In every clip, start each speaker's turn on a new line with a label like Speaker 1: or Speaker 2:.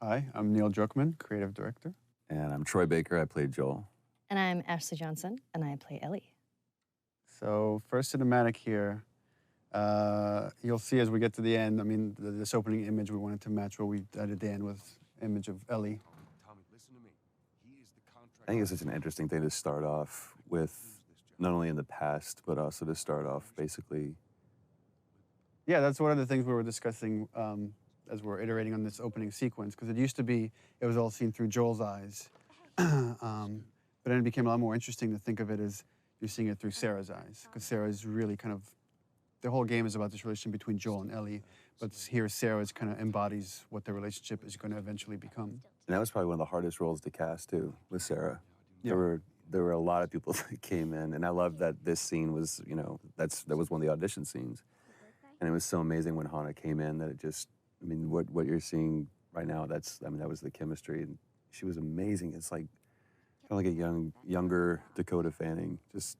Speaker 1: Hi, I'm Neil Druckmann, creative director.
Speaker 2: And I'm Troy Baker, I played Joel.
Speaker 3: And I'm Ashley Johnson, and I play Ellie.
Speaker 1: So first cinematic here, you'll see as we get to the end, I mean, this opening image, we wanted to match what we did at the end with image of Ellie.
Speaker 4: Tommy, listen to me. He is the contract.
Speaker 2: I think it's such an interesting thing to start off with, not only in the past, but also to start off basically.
Speaker 1: Yeah, that's one of the things we were discussing as we're iterating on this opening sequence, because it used to be, it was all seen through Joel's eyes. But then it became a lot more interesting to think of it as you're seeing it through Sarah's eyes, because Sarah is really kind of, the whole game is about this relationship between Joel and Ellie, but here Sarah is kind of embodies what the relationship is going to eventually become.
Speaker 2: And that was probably one of the hardest roles to cast too, with Sarah.
Speaker 1: Yeah.
Speaker 2: There were a lot of people that came in, and I love that this scene was, you know, that was one of the audition scenes. And it was so amazing when Hannah came in that it just, I mean, what you're seeing right now, that was the chemistry. And she was amazing. It's like, kind of like a younger Dakota Fanning. Just,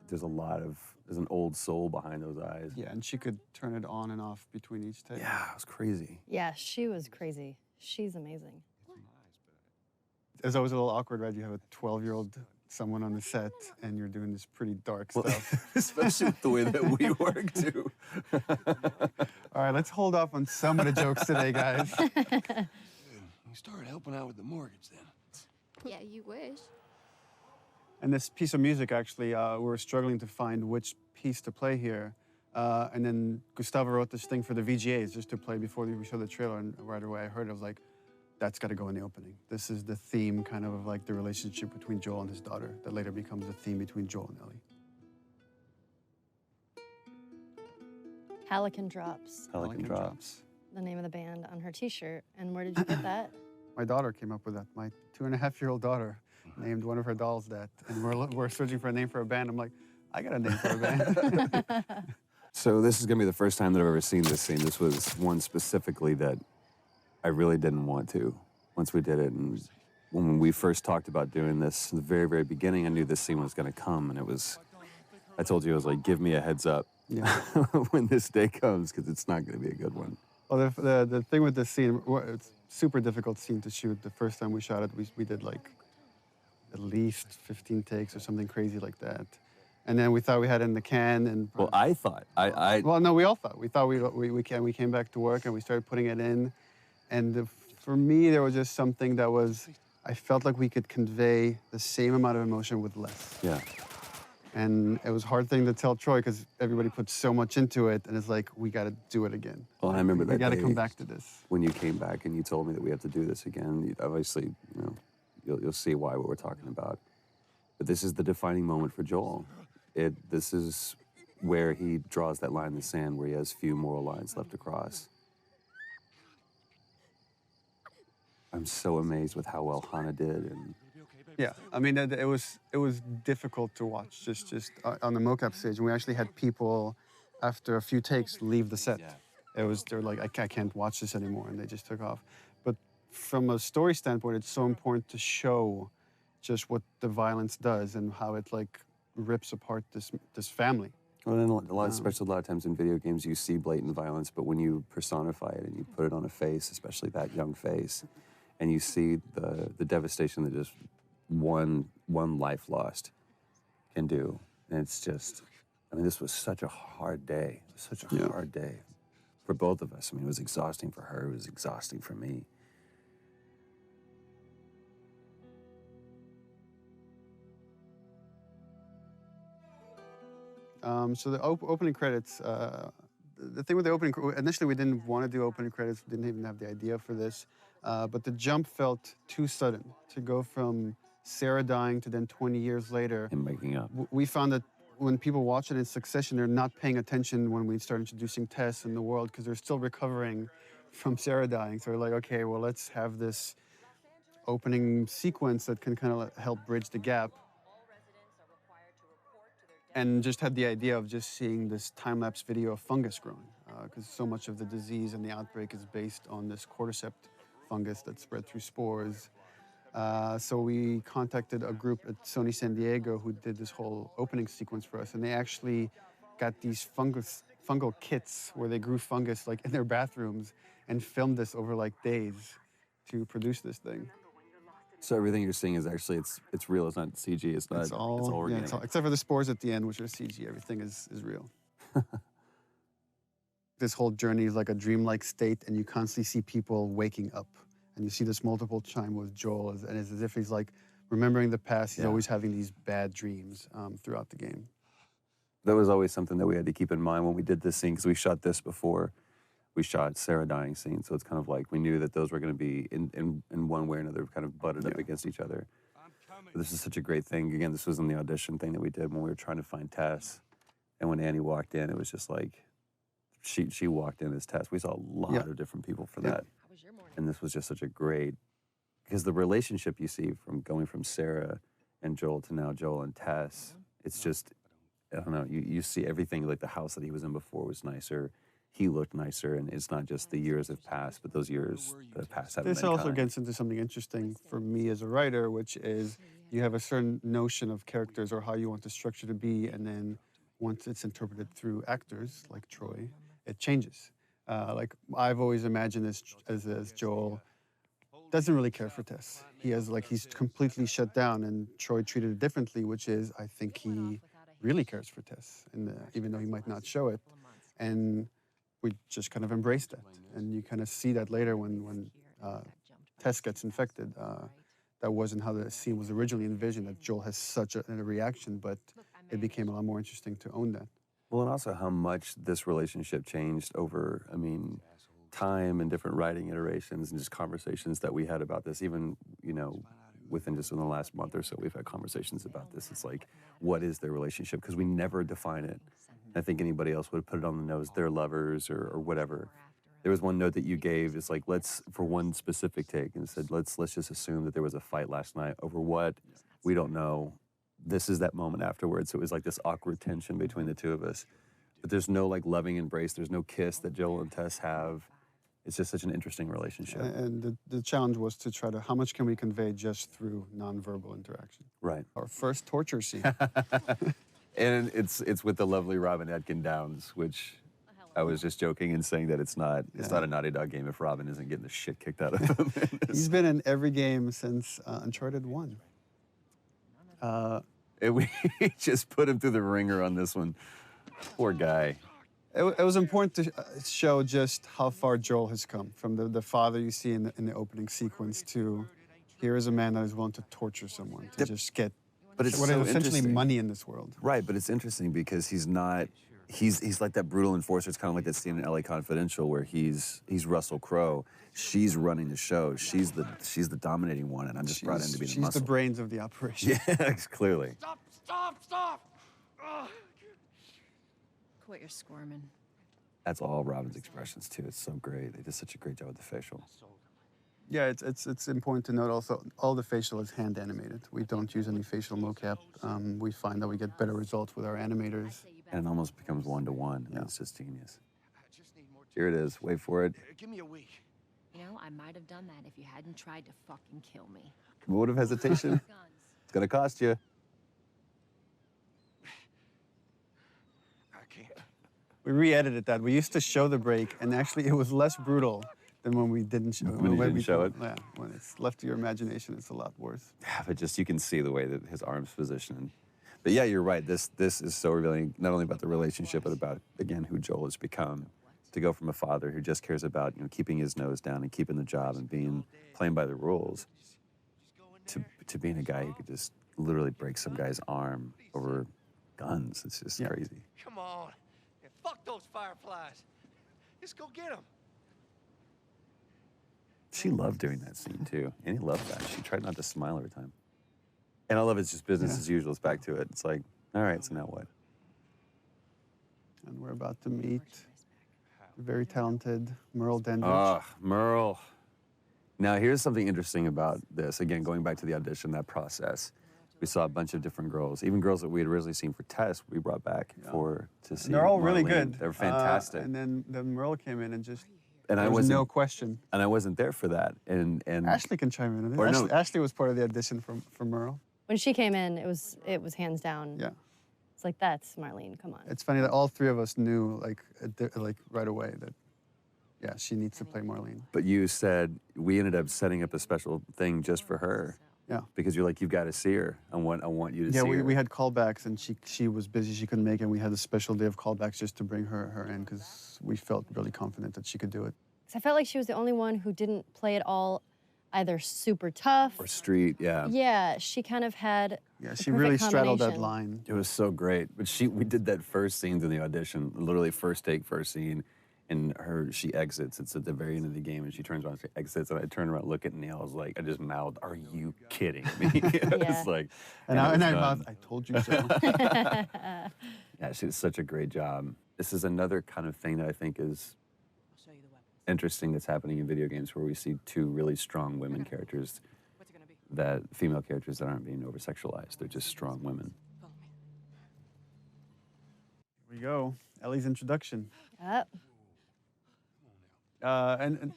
Speaker 2: there's an old soul behind those eyes.
Speaker 1: Yeah, and she could turn it on and off between each take.
Speaker 2: Yeah, it was crazy.
Speaker 3: Yeah, she was crazy. She's amazing.
Speaker 1: It's always a little awkward, right? You have a 12-year-old someone on the set, and you're doing this pretty dark stuff.
Speaker 2: Especially with the way that we work, too.
Speaker 1: All right, let's hold off on some of the jokes today, guys.
Speaker 4: Good. You started helping out with the mortgage then.
Speaker 5: Yeah, you wish.
Speaker 1: And this piece of music, actually, we were struggling to find which piece to play here. And then Gustavo wrote this thing for the VGAs just to play before we showed the trailer, and right away I heard it, I was like, that's got to go in the opening. This is the theme, kind of like the relationship between Joel and his daughter that later becomes the theme between Joel and Ellie.
Speaker 3: Pelican Drops,
Speaker 2: Pelican Drops.
Speaker 3: the name of the band on her T-shirt. And where did you get that?
Speaker 1: My daughter came up with that. My 2.5-year-old daughter named one of her dolls that. And we're searching for a name for a band. I'm like, I got a name for a band.
Speaker 2: So this is going to be the first time that I've ever seen this scene. This was one specifically that I really didn't want to once we did it. And when we first talked about doing this in the very, very beginning, I knew this scene was going to come. And it was, I told you, I was like, give me a heads up when this day comes, because it's not going to be a good one.
Speaker 1: Well, the thing with this scene, it's a super difficult scene to shoot. The first time we shot it, we did like at least 15 takes or something crazy like that. And then we thought we had it in the can. And
Speaker 2: Well, I thought,
Speaker 1: well, no, we all thought. We thought we came back to work and we started putting it in. And for me, there was just something that was, I felt like we could convey the same amount of emotion with less.
Speaker 2: Yeah.
Speaker 1: And it was a hard thing to tell Troy because everybody put so much into it, and it's like, we got to do it again.
Speaker 2: Well, I remember that
Speaker 1: We got to
Speaker 2: day
Speaker 1: come back to this.
Speaker 2: when you came back and you told me that we have to do this again. Obviously, you know, you'll see why what we're talking about. But this is the defining moment for Joel. This is where he draws that line in the sand, where he has few moral lines left to cross. I'm so amazed with how well Hannah did, and
Speaker 1: Yeah, I mean, it was difficult to watch just on the mocap stage. And we actually had people, after a few takes, leave the set. They're like, I can't watch this anymore, and they just took off. But from a story standpoint, it's so important to show just what the violence does and how it like rips apart this family.
Speaker 2: well, then especially a lot of times in video games, you see blatant violence, but when you personify it and you put it on a face, especially that young face, and you see the devastation that just one life lost can do. And it's just, I mean, this was such a hard day. Such a hard day for both of us. I mean, it was exhausting for her. It was exhausting for me.
Speaker 1: So the opening credits, the thing with the opening, initially we didn't want to do opening credits, didn't even have the idea for this, but the jump felt too sudden to go from Sarah dying to then 20 years later.
Speaker 2: And making up.
Speaker 1: We found that when people watch it in succession, they're not paying attention when we start introducing Tess in the world because they're still recovering from Sarah dying. So we're like, okay, well, let's have this opening sequence that can kind of help bridge the gap. And just had the idea of just seeing this time-lapse video of fungus growing, because so much of the disease and the outbreak is based on this cordyceps fungus that's spread through spores. So we contacted a group at Sony San Diego who did this whole opening sequence for us, and they actually got these fungal kits where they grew fungus like in their bathrooms and filmed this over like days to produce this thing.
Speaker 2: So everything you're seeing is actually it's real. It's not CG. It's not.
Speaker 1: It's all,
Speaker 2: organic.
Speaker 1: except for the spores at the end, which are CG. Everything is real. This whole journey is like a dreamlike state, and you constantly see people waking up. And you see this multiple time with Joel, and it's as if he's like remembering the past. He's always having these bad dreams throughout the game.
Speaker 2: That was always something that we had to keep in mind when we did this scene, because we shot this before we shot Sarah dying scene. So it's kind of like we knew that those were going to be in one way or another kind of butted up against each other. But this is such a great thing. Again, this was in the audition thing that we did when we were trying to find Tess. And when Annie walked in, it was just like, she walked in as Tess. We saw a lot of different people for that. And this was just such a great, because the relationship you see from going from Sarah and Joel to now Joel and Tess, it's just, I don't know, you see everything, like the house that he was in before was nicer. He looked nicer, and it's not just the years have passed, but those years that have passed haven't
Speaker 1: This
Speaker 2: been
Speaker 1: also
Speaker 2: kind.
Speaker 1: gets into something interesting for me as a writer, which is you have a certain notion of characters or how you want the structure to be, and then once it's interpreted through actors like Troy, it changes. Like I've always imagined as Joel doesn't really care for Tess. He's completely shut down, and Troy treated it differently, which is I think he really cares for Tess, and even though he might not show it, and we just kind of embrace that. And you kind of see that later when Tess gets infected. That wasn't how the scene was originally envisioned, that Joel has such a reaction, but it became a lot more interesting to own that.
Speaker 2: Well, and also how much this relationship changed over, I mean, time and different writing iterations and just conversations that we had about this. Even, within just in the last month or so, we've had conversations about this. It's like, what is their relationship? Because we never define it. I think anybody else would have put it on the nose, they're lovers or whatever. There was one note that you gave, it's like, for one specific take, and it said, let's just assume that there was a fight last night over what, we don't know. This is that moment afterwards. So it was like this awkward tension between the two of us. But there's no like loving embrace. There's no kiss that Joel and Tess have. It's just such an interesting relationship.
Speaker 1: And the challenge was to try to, how much can we convey just through nonverbal interaction?
Speaker 2: Right.
Speaker 1: Our first torture scene.
Speaker 2: And it's with the lovely Robin Atkin Downs, which I was just joking and saying that it's not a Naughty Dog game if Robin isn't getting the shit kicked out of him.
Speaker 1: He's been in every game since Uncharted 1.
Speaker 2: We just put him through the ringer on this one. Poor guy.
Speaker 1: It was important to show just how far Joel has come, from the father you see in the opening sequence to here is a man that is willing to torture someone to just get
Speaker 2: what is
Speaker 1: essentially
Speaker 2: interesting.
Speaker 1: money in this world.
Speaker 2: Right, but it's interesting because he's like that brutal enforcer. It's kind of like that scene in LA Confidential where he's Russell Crowe. She's running the show. She's the dominating one, and I'm just brought in to be the muscle.
Speaker 1: She's the brains of the operation.
Speaker 2: Yeah, clearly.
Speaker 4: Stop!
Speaker 6: Quit your squirming.
Speaker 2: That's all Robin's expressions too. It's so great. They did such a great job with the facial.
Speaker 1: Yeah, it's important to note also all the facial is hand animated. We don't use any facial mocap. We find that we get better results with our animators.
Speaker 2: And it almost becomes one-to-one. Yeah. It's just genius. Here it is. Wait for it.
Speaker 4: Give me a week.
Speaker 6: You know, I might have done that if you hadn't tried to fucking kill me.
Speaker 2: Vote of hesitation. It's gonna cost you.
Speaker 4: I can't.
Speaker 1: We re-edited that. We used to show the break, and actually it was less brutal than when we didn't show it.
Speaker 2: When you didn't show it?
Speaker 1: Yeah, when it's left to your imagination, it's a lot worse.
Speaker 2: Yeah, but just you can see the way that his arm's positioned. But yeah, you're right. This is so revealing, not only about the relationship, but about, again, who Joel has become. To go from a father who just cares about, keeping his nose down and keeping the job and playing by the rules, to being a guy who could just literally break some guy's arm over guns. It's just crazy.
Speaker 4: Come on. Yeah, fuck those fireflies. Just go get them.
Speaker 2: She loved doing that scene too. And he loved that. She tried not to smile every time. And I love it's just business as usual. It's back to it. It's like, all right, so now what?
Speaker 1: And we're about to meet the very talented Merle Dandridge.
Speaker 2: Ah, Merle. Now, here's something interesting about this. Again, going back to the audition, that process. We saw a bunch of different girls, even girls that we had originally seen for Tess, we brought back to see.
Speaker 1: And they're all really
Speaker 2: Marlene.
Speaker 1: good.
Speaker 2: They're fantastic.
Speaker 1: And then Merle came in and just,
Speaker 2: And
Speaker 1: there was no question.
Speaker 2: And I wasn't there for that. And
Speaker 1: Ashley can chime in on
Speaker 2: Or
Speaker 1: this.
Speaker 2: no.
Speaker 1: Ashley was part of the audition for Merle.
Speaker 3: When she came in, it was hands down.
Speaker 1: Yeah.
Speaker 3: It's like, that's Marlene, come on.
Speaker 1: It's funny that all three of us knew like right away that Yeah, she needs to play Marlene.
Speaker 2: But you said we ended up setting up a special thing just for her.
Speaker 1: Yeah.
Speaker 2: Because you're like, you've got to see her. I want you to
Speaker 1: Yeah,
Speaker 2: see her.
Speaker 1: we had callbacks, and she was busy. She couldn't make it. And we had a special day of callbacks just to bring her in because we felt really confident that she could do it.
Speaker 3: 'Cause I felt like she was the only one who didn't play it all either super tough.
Speaker 2: Or street, yeah.
Speaker 3: Yeah, she kind of had.
Speaker 1: Yeah,
Speaker 3: the
Speaker 1: she
Speaker 3: perfect
Speaker 1: really straddled that
Speaker 3: combination.
Speaker 1: line.
Speaker 2: It was so great. But we did that first scene in the audition, literally first take, first scene. And she exits. It's at the very end of the game, and she turns around, she exits, and I turned around, look at Neil. I was like, I just mouthed, "Are you kidding me?" It's like,
Speaker 1: and I mouthed, "I told you so."
Speaker 2: Yeah, she did such a great job. This is another kind of thing that I think is interesting that's happening in video games, where we see two really strong women characters, female characters that aren't being over sexualized. They're just strong women.
Speaker 1: Here we go. Ellie's introduction.
Speaker 3: Yep.
Speaker 1: And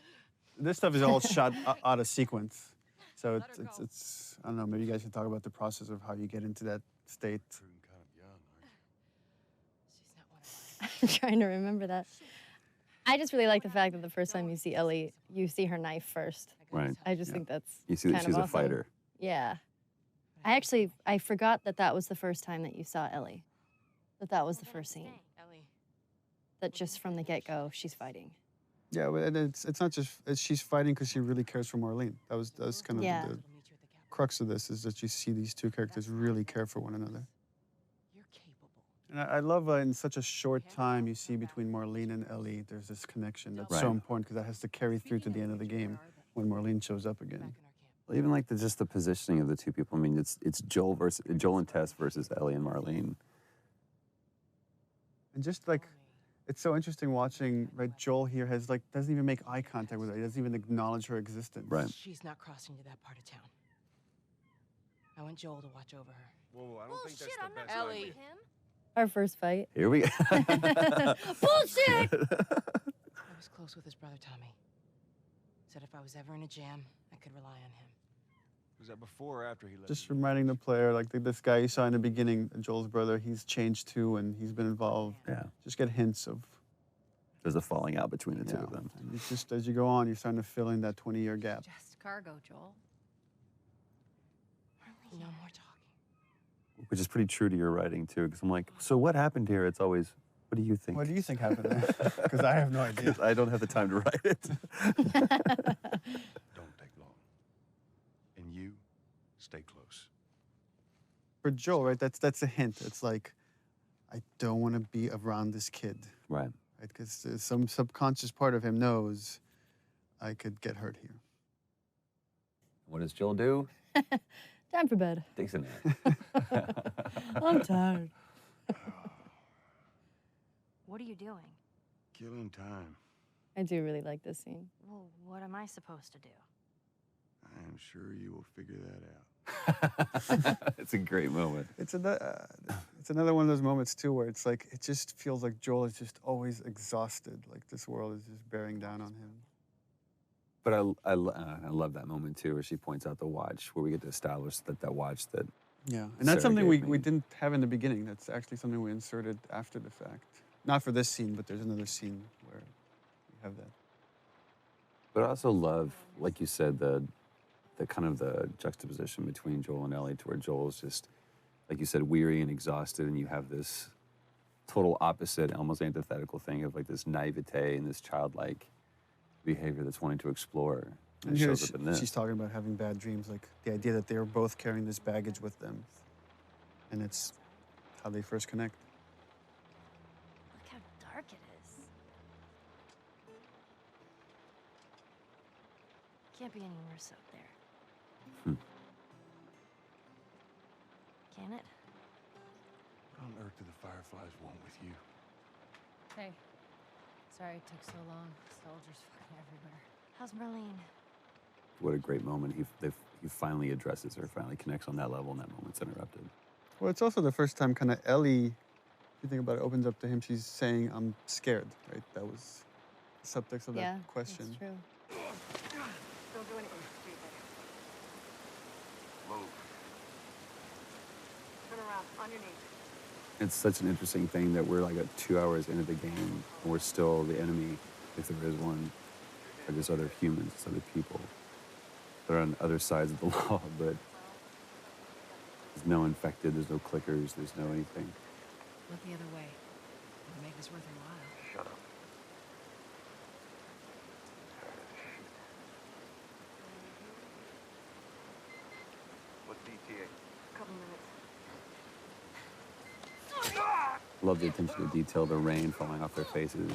Speaker 1: this stuff is all shot out of sequence. So it's I don't know, maybe you guys can talk about the process of how you get into that state.
Speaker 3: I'm trying to remember that. I just really like the fact that the first time you see Ellie, you see her knife first.
Speaker 2: Right.
Speaker 3: I just think that's
Speaker 2: You see that
Speaker 3: kind
Speaker 2: she's
Speaker 3: of
Speaker 2: a
Speaker 3: awesome.
Speaker 2: fighter.
Speaker 3: Yeah. I forgot that was the first time that you saw Ellie. That was the first scene. That just from the get-go, she's fighting.
Speaker 1: Yeah, and it's not just she's fighting because she really cares for Marlene. That was kind of
Speaker 3: Yeah.
Speaker 1: the crux of this, is that you see these two characters really care for one another. And I love in such a short time you see between Marlene and Ellie, there's this connection that's so
Speaker 2: Right.
Speaker 1: important because that has to carry through to the end of the game when Marlene shows up again.
Speaker 2: Well, even like just the positioning of the two people. I mean, it's Joel and Tess versus Ellie and Marlene.
Speaker 1: And just like, it's so interesting watching, right, Joel here doesn't even make eye contact with her. He doesn't even acknowledge her existence.
Speaker 2: Right.
Speaker 7: She's not crossing to that part of town. I want Joel to watch over her.
Speaker 4: Whoa, I don't think that's the best
Speaker 7: Ellie.
Speaker 3: Our first fight.
Speaker 2: Here we go.
Speaker 3: Bullshit!
Speaker 7: I was close with his brother Tommy. Said if I was ever in a jam, I could rely on him.
Speaker 4: Was that before or after he left?
Speaker 1: Just reminding the player, like this guy you saw in the beginning, Joel's brother, he's changed too, and he's been involved.
Speaker 2: Yeah.
Speaker 1: Just get hints of,
Speaker 2: There's a falling out between the two of them.
Speaker 1: And it's just as you go on, you're starting to fill in that 20-year gap.
Speaker 6: Just cargo, Joel.
Speaker 7: No more talking.
Speaker 2: Which is pretty true to your writing too, because I'm like, so what happened here? It's always, what do you think?
Speaker 1: What do you think happened there? Because I have no idea.
Speaker 2: 'Cause I don't have the time to write it.
Speaker 4: Don't take long. And you, stay close.
Speaker 1: For Joel, right, that's a hint. It's like, I don't want to be around this kid,
Speaker 2: Right.
Speaker 1: right? Because some subconscious part of him knows I could get hurt here.
Speaker 2: What does Joel do?
Speaker 3: Time for bed.
Speaker 2: Takes a nap.
Speaker 3: I'm tired.
Speaker 8: What are you doing?
Speaker 4: Killing time.
Speaker 3: I do really like this scene.
Speaker 8: Well, what am I supposed to do?
Speaker 4: I am sure you will figure that out.
Speaker 2: It's a great moment.
Speaker 1: It's another one of those moments too where it's like, it just feels like Joel is just always exhausted. Like this world is just bearing down on him.
Speaker 2: But I love that moment too, where she points out the watch, where we get to establish that watch that.
Speaker 1: Yeah, and that's
Speaker 2: Sarah
Speaker 1: something we
Speaker 2: gave me.
Speaker 1: didn't have in the beginning. That's actually something we inserted after the fact. Not for this scene, but there's another scene where we have that.
Speaker 2: But I also love, like you said, the kind of the juxtaposition between Joel and Ellie, to where Joel's just, like you said, weary and exhausted, and you have this total opposite, almost antithetical thing of like this naivete and this childlike behavior that's wanting to explore. And it
Speaker 1: here
Speaker 2: shows up in this.
Speaker 1: she's talking about having bad dreams, like the idea that they are both carrying this baggage with them. And it's how they first connect.
Speaker 8: Look how dark it is. Can't be any worse out there. Can it?
Speaker 4: What on earth do the Fireflies want with you?
Speaker 6: Hey. Sorry it took so long. Soldiers fucking everywhere.
Speaker 8: How's Marlene?
Speaker 2: What a great moment. He finally addresses her, finally connects on that level, and that moment's interrupted.
Speaker 1: Well, it's also the first time kind of Ellie, if you think about it, opens up to him. She's saying, I'm scared, right? That was the subtext of
Speaker 3: Yeah,
Speaker 1: that question.
Speaker 3: that's true.
Speaker 7: Don't do anything stupid.
Speaker 4: Move.
Speaker 7: Turn around, on your knees.
Speaker 2: It's such an interesting thing that we're like 2 hours into the game, and we're still the enemy if there is one, or just other humans, just other people that are on other sides of the law, but there's no infected, there's no clickers, there's no anything.
Speaker 7: Look the other way. It'll make this worth your while.
Speaker 4: Shut up. What's ETA?
Speaker 8: Couple minutes.
Speaker 2: Love the attention to detail, the rain falling off their faces.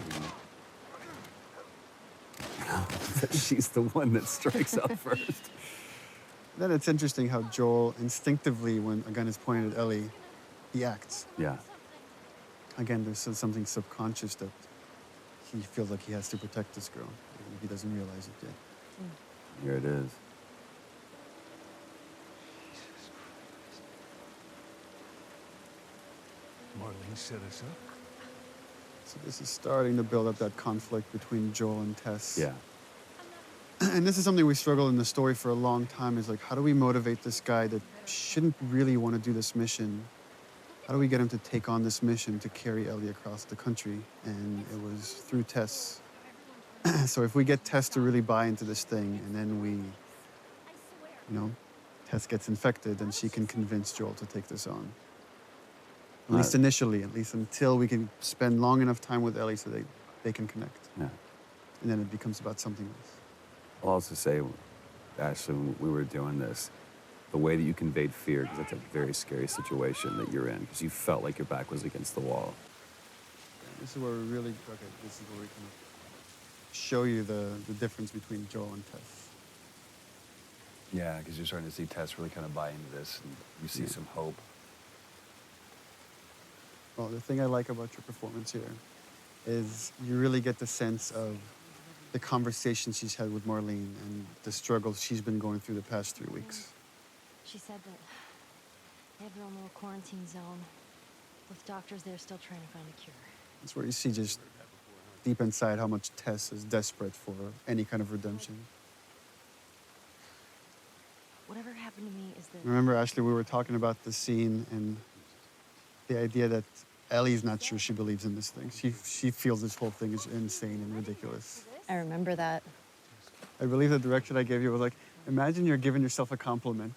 Speaker 2: And she's the one that strikes out first.
Speaker 1: Then it's interesting how Joel instinctively, when a gun is pointed at Ellie, he acts.
Speaker 2: Yeah.
Speaker 1: Again, there's something subconscious that he feels like he has to protect this girl. And he doesn't realize it yet.
Speaker 2: Here it is.
Speaker 4: Marlene set us up.
Speaker 1: So this is starting to build up that conflict between Joel and Tess.
Speaker 2: Yeah.
Speaker 1: And this is something we struggled in the story for a long time, is like, how do we motivate this guy that shouldn't really want to do this mission? How do we get him to take on this mission to carry Ellie across the country? And it was through Tess. So if we get Tess to really buy into this thing, and then we, Tess gets infected, then she can convince Joel to take this on. At least initially, at least until we can spend long enough time with Ellie so they can connect.
Speaker 2: Yeah.
Speaker 1: And then it becomes about something else.
Speaker 2: I'll also say, Ashley, when we were doing this, the way that you conveyed fear, because that's a very scary situation that you're in, because you felt like your back was against the wall.
Speaker 1: This is where we really, this is where we can show you the difference between Joel and Tess.
Speaker 2: Yeah, because you're starting to see Tess really kind of buy into this, and you see some hope.
Speaker 1: Well, the thing I like about your performance here is you really get the sense of the conversation she's had with Marlene and the struggles she's been going through the past 3 weeks.
Speaker 8: She said that they have their own little quarantine zone with doctors there still trying to find a cure.
Speaker 1: That's where you see just deep inside how much Tess is desperate for any kind of redemption.
Speaker 8: Whatever happened to me is that
Speaker 1: Remember, Ashley, we were talking about the scene and the idea that Ellie's not sure she believes in this thing. She feels this whole thing is insane and ridiculous.
Speaker 3: I remember that.
Speaker 1: I believe the direction I gave you was like, imagine you're giving yourself a compliment.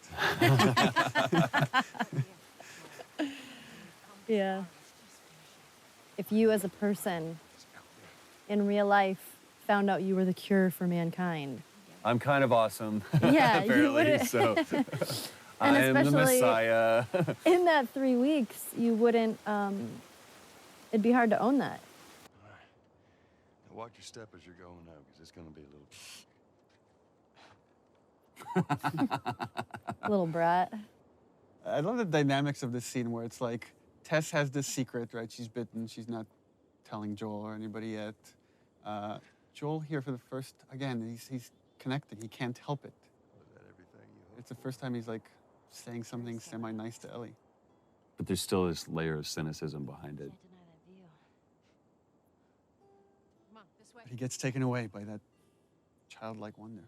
Speaker 3: Yeah. If you as a person in real life found out you were the cure for mankind.
Speaker 2: I'm kind of awesome.
Speaker 3: Yeah, you
Speaker 2: apparently,
Speaker 3: wouldn't.
Speaker 2: so
Speaker 3: And
Speaker 2: I am the
Speaker 3: especially
Speaker 2: Messiah.
Speaker 3: in that 3 weeks, you wouldn't, it'd be hard to own that.
Speaker 4: All right. Now watch your step as you're going out, because it's going to be a little...
Speaker 3: Little brat.
Speaker 1: I love the dynamics of this scene where it's like Tess has this secret, right? She's bitten. She's not telling Joel or anybody yet. Joel here for the first, again, he's connected. He can't help it.
Speaker 4: Was that everything you hoped?
Speaker 1: It's the first time he's like saying something semi-nice to Ellie.
Speaker 2: But there's still this layer of cynicism behind it.
Speaker 8: can't deny that view.
Speaker 7: Come on, this way.
Speaker 1: He gets taken away by that childlike wonder.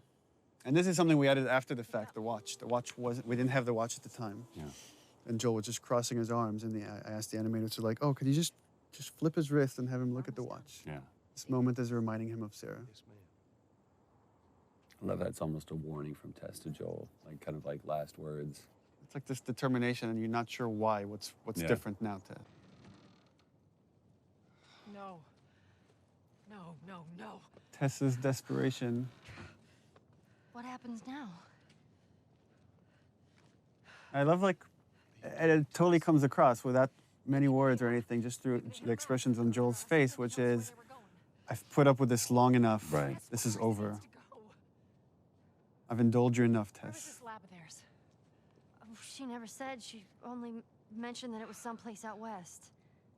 Speaker 1: And this is something we added after the fact, the watch. The watch wasn't, we didn't have the watch at the time.
Speaker 2: Yeah.
Speaker 1: And Joel was just crossing his arms, and I asked the animators to like, oh, could you just flip his wrist and have him look at the watch?
Speaker 2: Yeah.
Speaker 1: This moment is reminding him of Sarah.
Speaker 4: Yes, ma'am.
Speaker 2: I love that. It's almost a warning from Tess to Joel, like kind of like last words.
Speaker 1: It's like this determination, and you're not sure why. What's
Speaker 2: Yeah.
Speaker 1: different now, Ted?
Speaker 7: No. No, no, no.
Speaker 1: Tess's desperation.
Speaker 8: What happens now?
Speaker 1: I love and it totally comes across without many words or anything, just through the expressions on Joel's face, which is, I've put up with this long enough.
Speaker 2: Right.
Speaker 1: This is over. I've indulged you enough,
Speaker 7: Where's
Speaker 1: Tess.
Speaker 7: this lab of theirs?
Speaker 8: Oh, she never said. She only mentioned that it was someplace out west.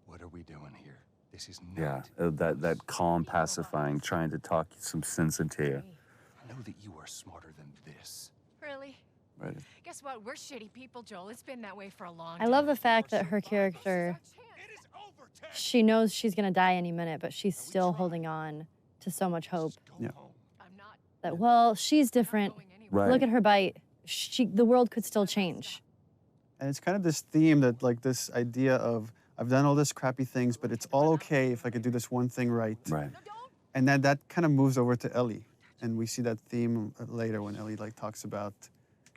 Speaker 4: What are we doing here? This is
Speaker 2: Yeah.
Speaker 4: not...
Speaker 2: That calm, pacifying, trying to talk some sense into you.
Speaker 4: I know that you are smarter than this.
Speaker 7: Really?
Speaker 1: Right.
Speaker 7: Guess what? We're shitty people, Joel. It's been that way for a long
Speaker 3: I
Speaker 7: time.
Speaker 3: love the fact that her character,
Speaker 4: It is over, Tess.
Speaker 3: she knows she's gonna die any minute, but she's still holding on to so much hope
Speaker 4: Go
Speaker 1: Yeah.
Speaker 4: home.
Speaker 7: I'm not
Speaker 3: that, well, she's different.
Speaker 7: going anywhere.
Speaker 2: Right.
Speaker 3: Look at her bite. The world could still change.
Speaker 1: And it's kind of this theme that, like, this idea of, I've done all this crappy things, but it's all okay if I could do this one thing right.
Speaker 2: Right.
Speaker 1: And then that kind of moves over to Ellie. And we see that theme later when Ellie like talks about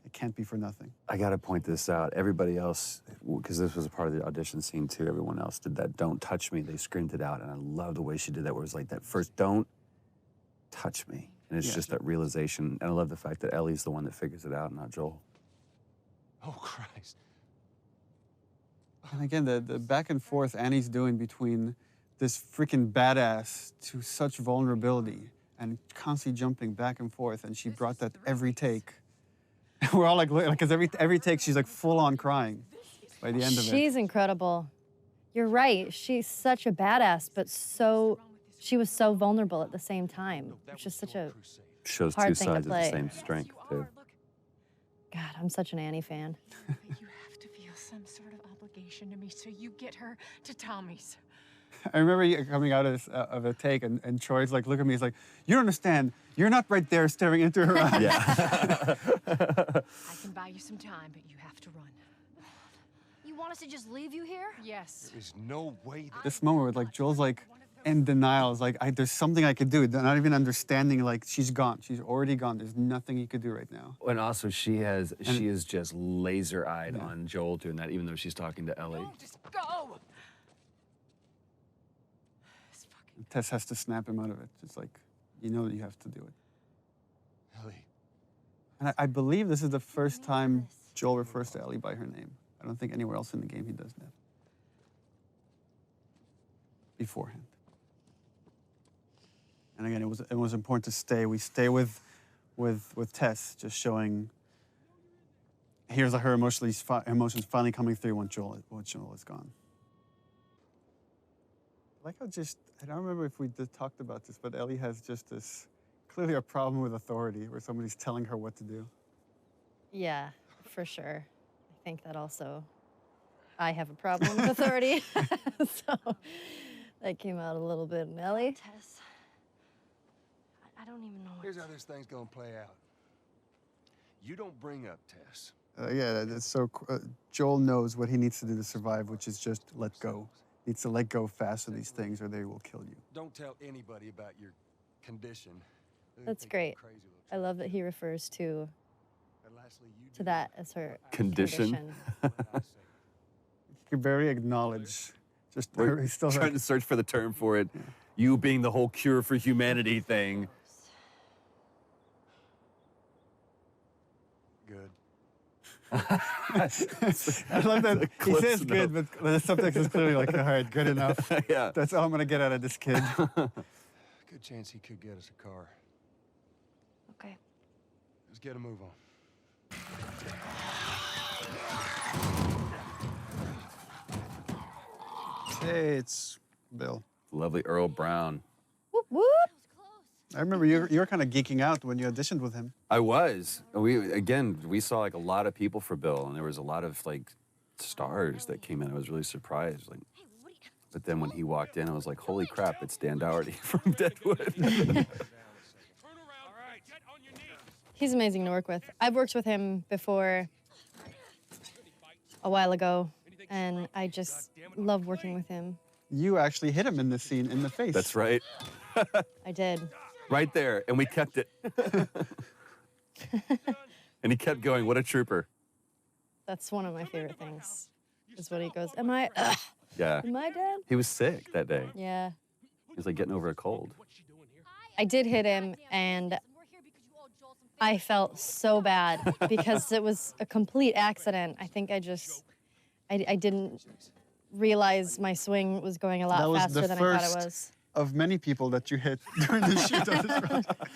Speaker 1: it can't be for nothing.
Speaker 2: I gotta point this out. Everybody else, because this was a part of the audition scene too, everyone else did that "don't touch me." They screamed it out, and I love the way she did that, where it was like that first "don't touch me." And it's just that realization. And I love the fact that Ellie's the one that figures it out, not Joel.
Speaker 4: Oh, Christ.
Speaker 1: And again, the back and forth Annie's doing between this freaking badass to such vulnerability and constantly jumping back and forth, and she brought that every take. We're all like, because every take she's like full on crying by the end of it.
Speaker 3: She's incredible. You're right. She's such a badass, but she was so vulnerable at the same time. It's just such a
Speaker 2: Shows
Speaker 3: hard
Speaker 2: two
Speaker 3: thing to
Speaker 2: sides of the
Speaker 3: play.
Speaker 2: same strength too.
Speaker 3: God, I'm such an Annie fan.
Speaker 7: You have to feel some sort of obligation to me, so you get her to Tommy's.
Speaker 1: I remember you coming out of a take, and Troy's like, look at me, he's like, you don't understand. You're not right there staring into her eyes.
Speaker 2: Yeah.
Speaker 7: I can buy you some time, but you have to run.
Speaker 8: You want us to just leave you here?
Speaker 7: Yes.
Speaker 4: There's no way that...
Speaker 1: This moment where like Joel's like in denial, is like, there's something I could do. Not even understanding, like, she's gone. She's already gone. There's nothing he could do right now.
Speaker 2: And also, she is just laser-eyed on Joel doing that, even though she's talking to Ellie.
Speaker 7: No, just go.
Speaker 1: Tess has to snap him out of it. It's like, you know that you have to do it.
Speaker 4: Ellie.
Speaker 1: And I believe this is the first time Joel refers to Ellie by her name. I don't think anywhere else in the game he does that. Beforehand. And again, it was important to stay. We stay with Tess, just showing. Here's her emotions finally coming through when Joel is gone. Like I don't remember if we talked about this, but Ellie has just this clearly a problem with authority, where somebody's telling her what to do.
Speaker 3: Yeah, for sure. I think that also I have a problem with authority. So that came out a little bit in Ellie.
Speaker 8: Tess. I don't even know what
Speaker 4: Here's how this thing's gonna play out. You don't bring up Tess.
Speaker 1: Yeah, that's so. Joel knows what he needs to do to survive, which is just let go. Needs to let go fast of these things, or they will kill you.
Speaker 4: Don't tell anybody about your condition. They
Speaker 3: That's
Speaker 4: think you're
Speaker 3: great.
Speaker 4: crazy little
Speaker 3: I love that he refers to
Speaker 4: And lastly, you
Speaker 3: to
Speaker 4: do
Speaker 3: that as her
Speaker 2: Condition.
Speaker 4: what I say.
Speaker 1: You can very acknowledge. Just
Speaker 2: We're
Speaker 1: he's still
Speaker 2: trying to search for the term for it. You being the whole cure for humanity thing.
Speaker 4: Good.
Speaker 1: I love that he
Speaker 2: Close
Speaker 1: says good,
Speaker 2: enough.
Speaker 1: but the subtext is clearly like, all right, good enough.
Speaker 2: Yeah.
Speaker 1: That's all I'm gonna get out of this kid.
Speaker 4: Good chance he could get us a car.
Speaker 8: Okay.
Speaker 4: Let's get a move on.
Speaker 1: Hey, it's Bill.
Speaker 2: Lovely Earl Brown.
Speaker 3: whoop whoop.
Speaker 1: I remember you were kind of geeking out when you auditioned with him.
Speaker 2: I was. We saw like a lot of people for Bill, and there was a lot of like stars that came in. I was really surprised. Like, but then when he walked in, I was like, holy crap, it's Dan Dougherty from Deadwood.
Speaker 3: He's amazing to work with. I've worked with him before a while ago, and I just love working with him.
Speaker 1: You actually hit him in this scene in the face.
Speaker 2: That's right.
Speaker 3: I did.
Speaker 2: Right there, and we kept it. And he kept going, what a trooper.
Speaker 3: That's one of my favorite things, is when he goes, am I
Speaker 2: Yeah.
Speaker 3: dead?
Speaker 2: He was sick that day.
Speaker 3: Yeah.
Speaker 2: He was like getting over a cold.
Speaker 3: I did hit him, and I felt so bad because it was a complete accident. I think I didn't realize my swing was going a
Speaker 1: That
Speaker 3: lot
Speaker 1: was
Speaker 3: faster
Speaker 1: the
Speaker 3: than I thought
Speaker 1: first
Speaker 3: it was.
Speaker 1: of many people that you hit during the shoot of this project.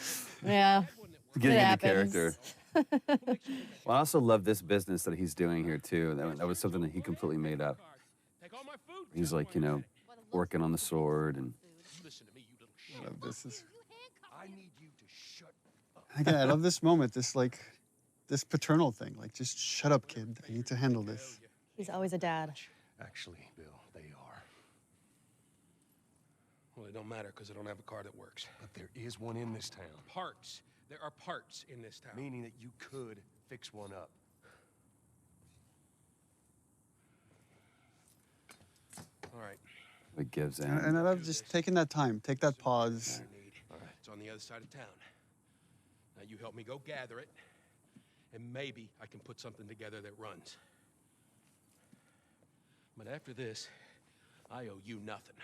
Speaker 3: Yeah.
Speaker 2: Getting
Speaker 3: It
Speaker 2: into
Speaker 3: happens.
Speaker 2: character. Well, I also love this business that he's doing here too. That was something that he completely made up. He's like, working on the sword and
Speaker 1: I love this.
Speaker 4: I need you to shut up.
Speaker 1: Again, I love this moment, this paternal thing. Like, just shut up, kid. I need to handle this.
Speaker 3: He's always a dad.
Speaker 4: Actually, Bill, they are. Well, it don't matter because I don't have a car that works. But there is one in this town.
Speaker 9: Parts. There are parts in this town.
Speaker 4: Meaning that you could fix one up. All right.
Speaker 2: it gives in.
Speaker 1: And I love just taking that time, take that pause,
Speaker 9: It's on the other side of town. Now you help me go gather it, and maybe I can put something together that runs. But after this, I owe you nothing.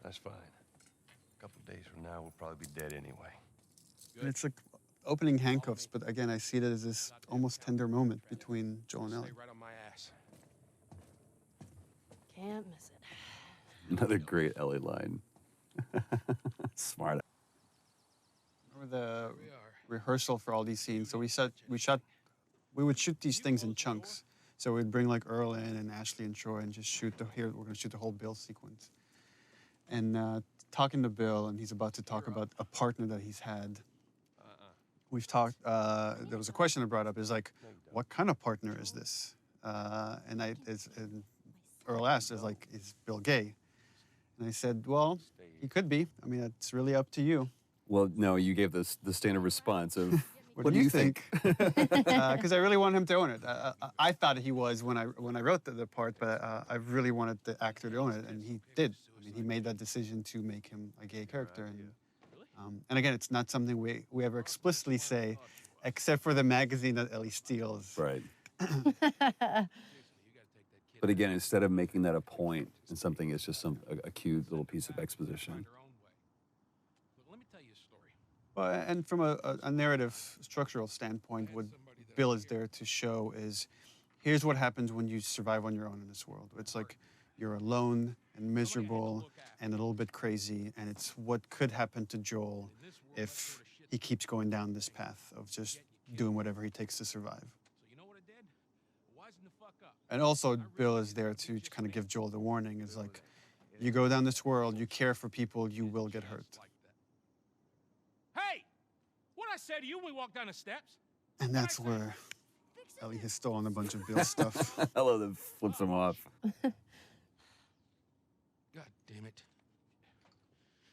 Speaker 10: That's fine. A couple days from now, we'll probably be dead anyway.
Speaker 1: And it's like opening handcuffs, but again, I see it as this almost tender moment between Joel and Ellie.
Speaker 9: Stay right on my ass.
Speaker 3: Can't miss it.
Speaker 2: Another great Ellie line. Smart.
Speaker 1: Remember the rehearsal for all these scenes? So we would shoot these things in chunks. So we'd bring like Earl in and Ashley and Troy and just shoot we're gonna shoot the whole Bill sequence. And talking to Bill, and he's about to talk about a partner that he's had. We've talked, there was a question I brought up, is like, what kind of partner is this? And Earl asked, is Bill gay? And I said, well, he could be. I mean, it's really up to you.
Speaker 2: Well, no, you gave the standard response of,
Speaker 1: What do you think? Because I really want him to own it. I thought he was when I wrote the part, but I really wanted the actor to own it, and he did. I mean, he made that decision to make him a gay character. And again, it's not something we ever explicitly say, except for the magazine that Ellie steals.
Speaker 2: Right. But again, instead of making that a point and something, it's just a cute little piece of exposition.
Speaker 9: Let me tell you a story.
Speaker 1: Well, and from a narrative structural standpoint, what Bill is there to show is, here's what happens when you survive on your own in this world. It's like you're alone and miserable and a little bit crazy, and it's what could happen to Joel if he keeps going down this path of just doing whatever he takes to survive.
Speaker 9: So you know what I did? Wisen the fuck up.
Speaker 1: And also, Bill is there to kind of give Joel the warning, is like, you go down this world, you care for people, you will get hurt.
Speaker 9: Hey! What'd I say to you when we walked down the steps?
Speaker 1: And that's where Ellie has stolen a bunch of Bill's stuff.
Speaker 2: I love that flips him off.
Speaker 9: God damn it.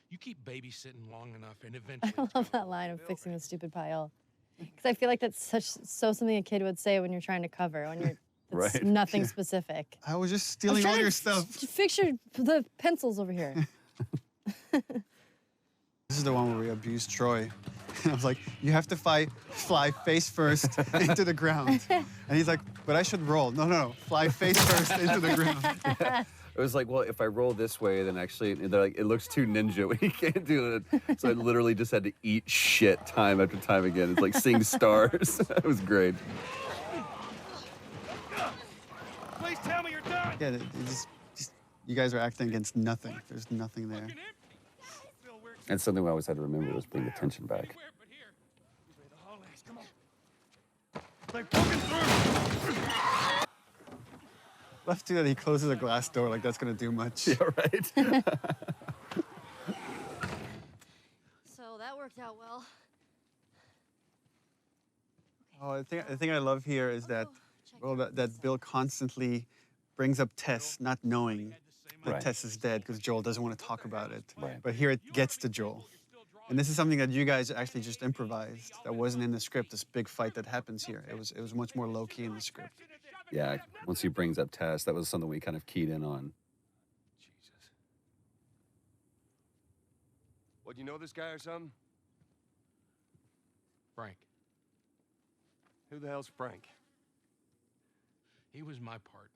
Speaker 9: You keep babysitting long enough and eventually...
Speaker 3: I love that line of fixing the stupid pile. Because I feel like that's something a kid would say when you're trying to cover, when you're it's
Speaker 2: Right.
Speaker 3: nothing specific.
Speaker 1: I was just stealing all your stuff.
Speaker 3: Fix the pencils over here.
Speaker 1: This is the one where we abused Troy. And I was like, you have to fly face first into the ground. And he's like, but I should roll. No, fly face first into the ground.
Speaker 2: It was like, well, if I roll this way, then actually, they're like, it looks too ninja when you can't do it. So I literally just had to eat shit time after time again. It's like seeing stars. It was great.
Speaker 9: Please tell me you're done!
Speaker 1: Yeah, you guys are acting against nothing. There's nothing there.
Speaker 2: And something we always had to remember was bring the tension back.
Speaker 1: Left to that, he closes a glass door like that's gonna do much.
Speaker 2: Yeah, right.
Speaker 8: So that worked out well.
Speaker 1: Oh, the thing I love here is that, well, that Bill constantly brings up Tess, not knowing that
Speaker 2: Right.
Speaker 1: Tess is dead because Joel doesn't want to talk about it.
Speaker 2: Right.
Speaker 1: But here it gets to Joel. And this is something that you guys actually just improvised. That wasn't in the script, this big fight that happens here. It was much more low-key in the script.
Speaker 2: Yeah, once he brings up Tess, that was something we kind of keyed in on.
Speaker 10: Jesus. What, you know this guy or something?
Speaker 9: Frank.
Speaker 10: Who the hell's Frank?
Speaker 9: He was my partner.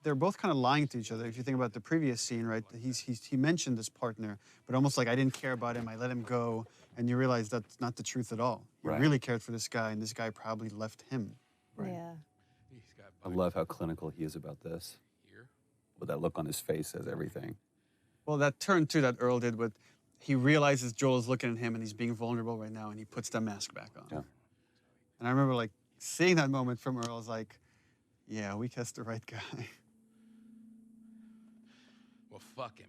Speaker 1: They're both kind of lying to each other. If you think about the previous scene, right? He mentioned this partner, but almost like, I didn't care about him, I let him go, and you realize that's not the truth at all. He
Speaker 2: Right.
Speaker 1: really cared for this guy, and this guy probably left him.
Speaker 2: Right.
Speaker 3: Yeah.
Speaker 9: He's got
Speaker 2: I love how clinical he is about this.
Speaker 9: here.
Speaker 2: With that look on his face says everything.
Speaker 1: Well, that turn too that Earl did with, he realizes Joel's looking at him and he's being vulnerable right now, and he puts the mask back on.
Speaker 2: Yeah.
Speaker 1: And I remember like seeing that moment from Earl, I was like, yeah, we cast the right guy.
Speaker 9: Well, fuck him.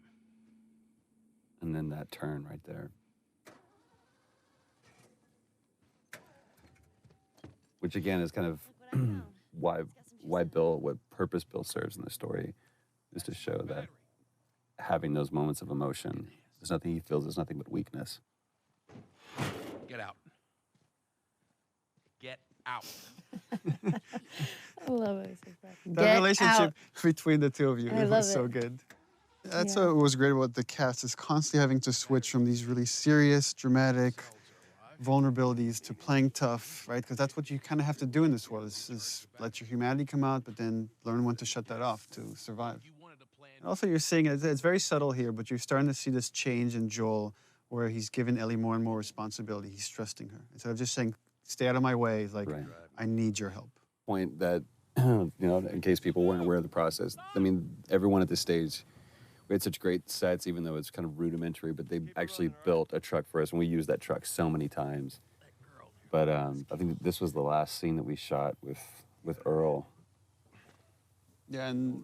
Speaker 2: And then that turn right there. Which again is kind of why Bill, what purpose Bill serves in the story, is to show that having those moments of emotion, there's nothing he feels, there's nothing but weakness.
Speaker 9: Get out. Get out.
Speaker 3: I love it.
Speaker 1: That relationship between the two of you
Speaker 3: I
Speaker 1: was
Speaker 3: love
Speaker 1: so
Speaker 3: it.
Speaker 1: good. That's
Speaker 3: Yeah.
Speaker 1: what was great about the cast is constantly having to switch from these really serious, dramatic vulnerabilities to playing tough, right? Because that's what you kind of have to do in this world is let your humanity come out, but then learn when to shut that off to survive. And also, you're seeing it's very subtle here, but you're starting to see this change in Joel, where he's given Ellie more and more responsibility. He's trusting her instead of just saying, "Stay out of my way." He's like,
Speaker 2: Right.
Speaker 1: "I need your help."
Speaker 2: Point that, you know, in case people weren't aware of the process, I mean, everyone at this stage, we had such great sets, even though it's kind of rudimentary, but they actually built a truck for us, and we used that truck so many times. But I think this was the last scene that we shot with Earl.
Speaker 1: Yeah, and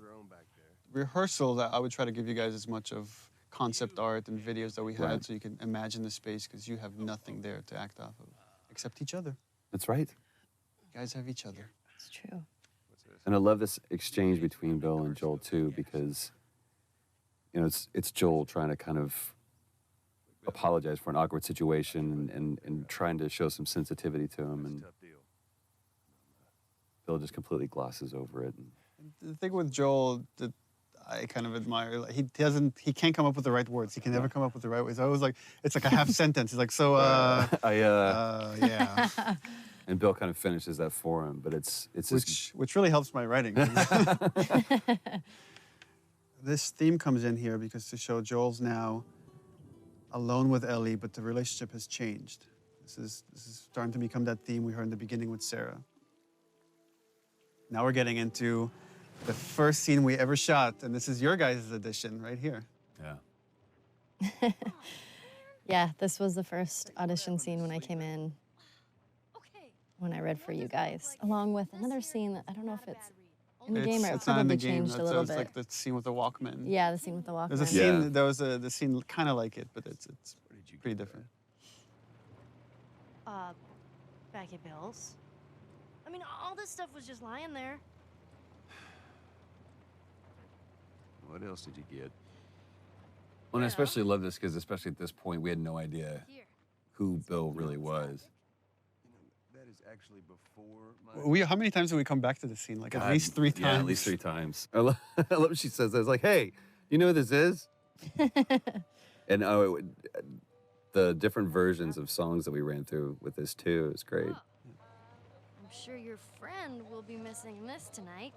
Speaker 1: rehearsal, that I would try to give you guys as much of concept art and videos that we had,
Speaker 2: Right.
Speaker 1: so you can imagine the space, because you have nothing there to act off of except each other.
Speaker 2: That's right.
Speaker 1: You guys have each other.
Speaker 3: It's true.
Speaker 2: And I love this exchange between Bill and Joel too, because you know it's Joel trying to kind of apologize for an awkward situation and trying to show some sensitivity to him, and Bill just completely glosses over it.
Speaker 1: The thing with Joel that I kind of admire, like, he can't come up with the right words. He can never come up with the right words. I was like, it's like a half sentence. He's like, so, yeah.
Speaker 2: And Bill kind of finishes that for him, but it's
Speaker 1: Which really helps my writing. This theme comes in here because to show Joel's now alone with Ellie, but the relationship has changed. This is starting to become that theme we heard in the beginning with Sarah. Now we're getting into the first scene we ever shot, and this is your guys' edition right here.
Speaker 2: yeah.
Speaker 3: Yeah, this was the first audition scene when I came in, when I read for you guys, along with another scene that I don't know if it's in the game or it
Speaker 1: It's not in
Speaker 3: probably
Speaker 1: the game.
Speaker 3: changed a little
Speaker 1: It's
Speaker 3: bit.
Speaker 1: like the scene with the Walkman.
Speaker 3: Yeah, the scene with the Walkman.
Speaker 1: There's a
Speaker 2: Yeah.
Speaker 1: scene. There was the scene kind of like it, but it's pretty different.
Speaker 8: Back at Bill's. I mean, all this stuff was just lying there.
Speaker 10: What else did you get?
Speaker 2: Well, and I especially love this because especially at this point we had no idea who Bill really was.
Speaker 10: That is actually before my...
Speaker 1: How many times did we come back to this scene? Like at
Speaker 2: God,
Speaker 1: least 3 times.
Speaker 2: Yeah, at least 3 times. I love what she says. I was like, hey, you know who this is? And the different versions of songs that we ran through with this too is great.
Speaker 8: I'm sure your friend will be missing this tonight.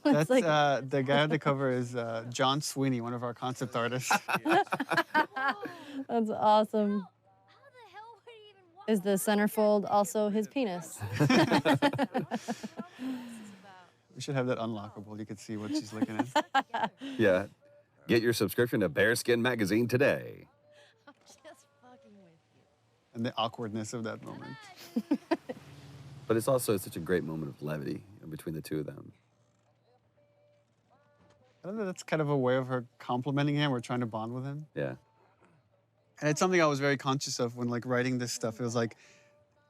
Speaker 1: That's
Speaker 3: like-
Speaker 1: the guy on the cover is John Sweeney, one of our concept artists.
Speaker 3: That's awesome. Is the centerfold also his penis?
Speaker 1: We should have that unlockable. You could see what she's looking at.
Speaker 2: Yeah. Get your subscription to Bearskin Magazine today.
Speaker 8: I'm just fucking with you.
Speaker 1: And the awkwardness of that moment.
Speaker 2: But it's also such a great moment of levity between the two of them.
Speaker 1: I don't know, that's kind of a way of her complimenting him or trying to bond with him.
Speaker 2: Yeah.
Speaker 1: And it's something I was very conscious of when like writing this stuff. It was like,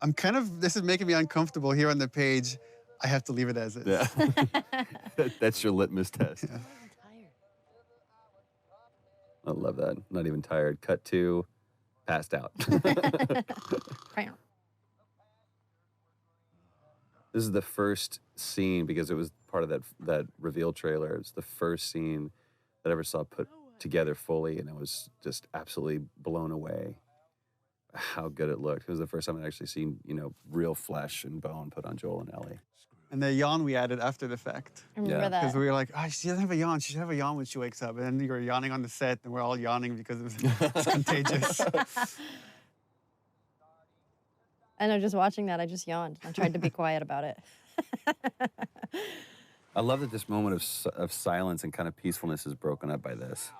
Speaker 1: this is making me uncomfortable here on the page. I have to leave it as is.
Speaker 2: Yeah. That's your litmus test.
Speaker 1: Yeah.
Speaker 2: I love that. Not even tired. Cut to passed out. This is the first scene because it was part of that reveal trailer. It's the first scene that I ever saw put together fully, and I was just absolutely blown away how good it looked. It was the first time I'd actually seen, real flesh and bone put on Joel and Ellie.
Speaker 1: And the yawn we added after the fact.
Speaker 3: I remember
Speaker 2: Yeah.
Speaker 3: that.
Speaker 1: Because we were like, she doesn't have a yawn. She should have a yawn when she wakes up. And then you were yawning on the set, and we're all yawning because it's contagious.
Speaker 3: I know, just watching that, I just yawned. I tried to be quiet about it.
Speaker 2: I love that this moment of silence and kind of peacefulness is broken up by this.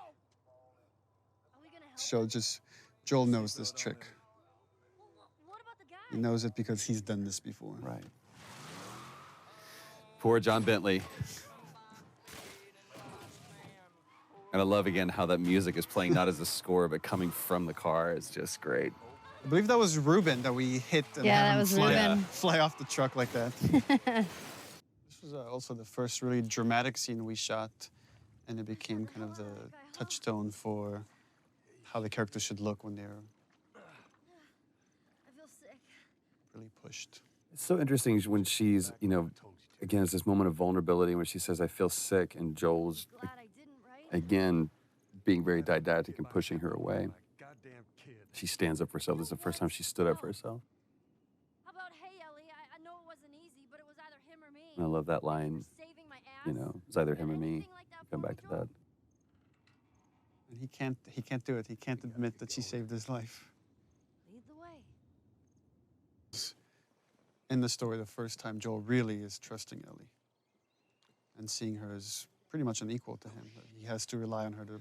Speaker 1: Joel knows this trick. He knows it because he's done this before.
Speaker 2: Right. Poor John Bentley. And I love, again, how that music is playing not as a score, but coming from the car. It's just great.
Speaker 1: I believe that was Ruben that we hit and
Speaker 3: Yeah,
Speaker 1: had
Speaker 3: that
Speaker 1: him
Speaker 3: was
Speaker 1: fly,
Speaker 3: Ruben.
Speaker 1: fly off the truck like that. This was also the first really dramatic scene we shot, and it became kind of the touchstone for how the characters should look when they're really pushed.
Speaker 2: It's so interesting when she's, again, it's this moment of vulnerability when she says, I feel sick, and Joel's Again, being very didactic and pushing her away.
Speaker 10: Goddamn kid.
Speaker 2: She stands up for herself. This is the first time she stood up for herself.
Speaker 8: How about, hey, Ellie, I know it wasn't easy, but it was either him or me.
Speaker 2: And I love that
Speaker 8: Thank you
Speaker 2: line,
Speaker 8: for saving my ass.
Speaker 2: you know, it's either him or me.
Speaker 8: Anything like that
Speaker 2: Come
Speaker 8: for
Speaker 2: back
Speaker 8: me,
Speaker 2: to
Speaker 8: Joel?
Speaker 2: that.
Speaker 1: And he can't do it. He can't admit that she saved his life.
Speaker 8: Lead the way.
Speaker 1: In the story, the first time Joel really is trusting Ellie and seeing her as pretty much an equal to him. He has to rely on her to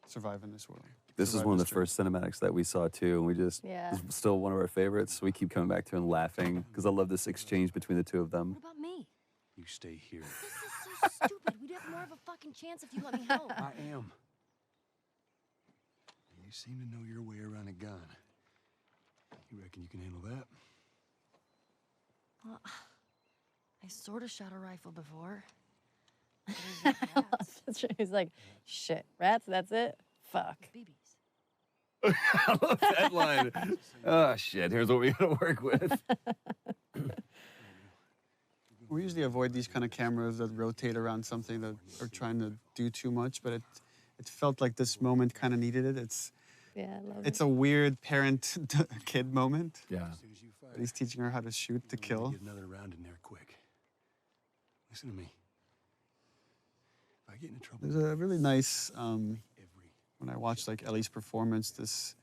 Speaker 1: survive in this world.
Speaker 2: This is
Speaker 1: survive
Speaker 2: one of the
Speaker 1: this journey.
Speaker 2: first cinematics that we saw too, and we just
Speaker 3: Yeah.
Speaker 2: it's still one of our favorites. We keep coming back to it and laughing because I love this exchange between the two of them.
Speaker 8: What about me?
Speaker 10: You stay here.
Speaker 8: This is so stupid. We'd have more of a fucking chance if you let me help.
Speaker 10: I am. You seem to know your way around a gun. You reckon you can handle that?
Speaker 8: Well, I sort of shot a rifle before.
Speaker 3: He's like, shit, rats, that's it? Fuck.
Speaker 8: BBs.
Speaker 2: I love that line. Oh shit! Here's what we gotta work with.
Speaker 1: We usually avoid these kind of cameras that rotate around something that are trying to do too much, but it felt like this moment kind of needed it.
Speaker 3: Yeah, I love
Speaker 1: It's
Speaker 3: it.
Speaker 1: a weird parent-kid moment.
Speaker 2: Yeah.
Speaker 10: As soon as you fire,
Speaker 1: He's teaching her how to shoot to
Speaker 10: I'm gonna
Speaker 1: kill.
Speaker 10: Get another round in there quick. Listen to me. If I get into trouble,
Speaker 1: There's a really nice,
Speaker 10: every
Speaker 1: when I watched like Ellie's performance, this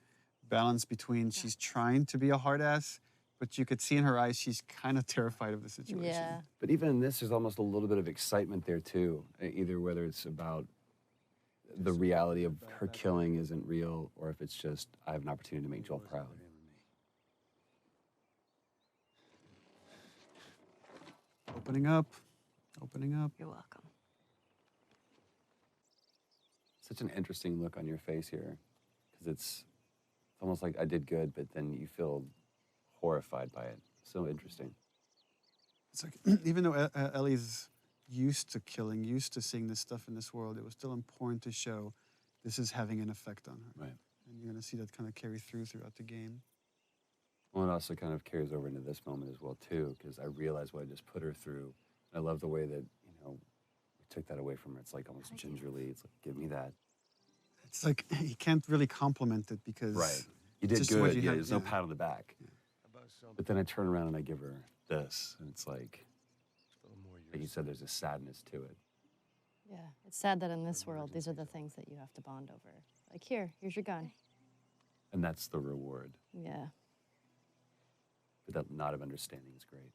Speaker 1: balance between she's trying to be a hard ass, but you could see in her eyes she's kind of terrified of the situation.
Speaker 3: Yeah.
Speaker 2: But even in this, there's almost a little bit of excitement there too. Either whether it's about the reality of her killing isn't real, or if it's just I have an opportunity to make Joel proud.
Speaker 1: Opening up, opening up.
Speaker 3: You're welcome.
Speaker 2: Such an interesting look on your face here, because it's almost like I did good, but then you feel horrified by it. So interesting.
Speaker 1: It's like, even though Ellie's used to killing, used to seeing this stuff in this world, it was still important to show this is having an effect on her.
Speaker 2: Right.
Speaker 1: And you're going to see that kind of carry throughout the game.
Speaker 2: Well, it also kind of carries over into this moment as well too, because I realized what I just put her through. I love the way that, you know, we took that away from her. It's like almost gingerly. It's like, give me that.
Speaker 1: It's like, you can't really compliment it because...
Speaker 2: Right. You did
Speaker 1: just what
Speaker 2: good.
Speaker 1: you
Speaker 2: Yeah,
Speaker 1: had-
Speaker 2: there's no
Speaker 1: yeah.
Speaker 2: pat on the back.
Speaker 10: about something
Speaker 2: But then I turn around and I give her this, and it's like
Speaker 10: a little more
Speaker 2: you
Speaker 10: yours.
Speaker 2: said, there's a sadness to it.
Speaker 3: Yeah. It's sad that in this world, these are the things that you have to bond over. Like, here's your gun.
Speaker 2: And that's the reward.
Speaker 3: Yeah.
Speaker 2: But that knot of understanding is great.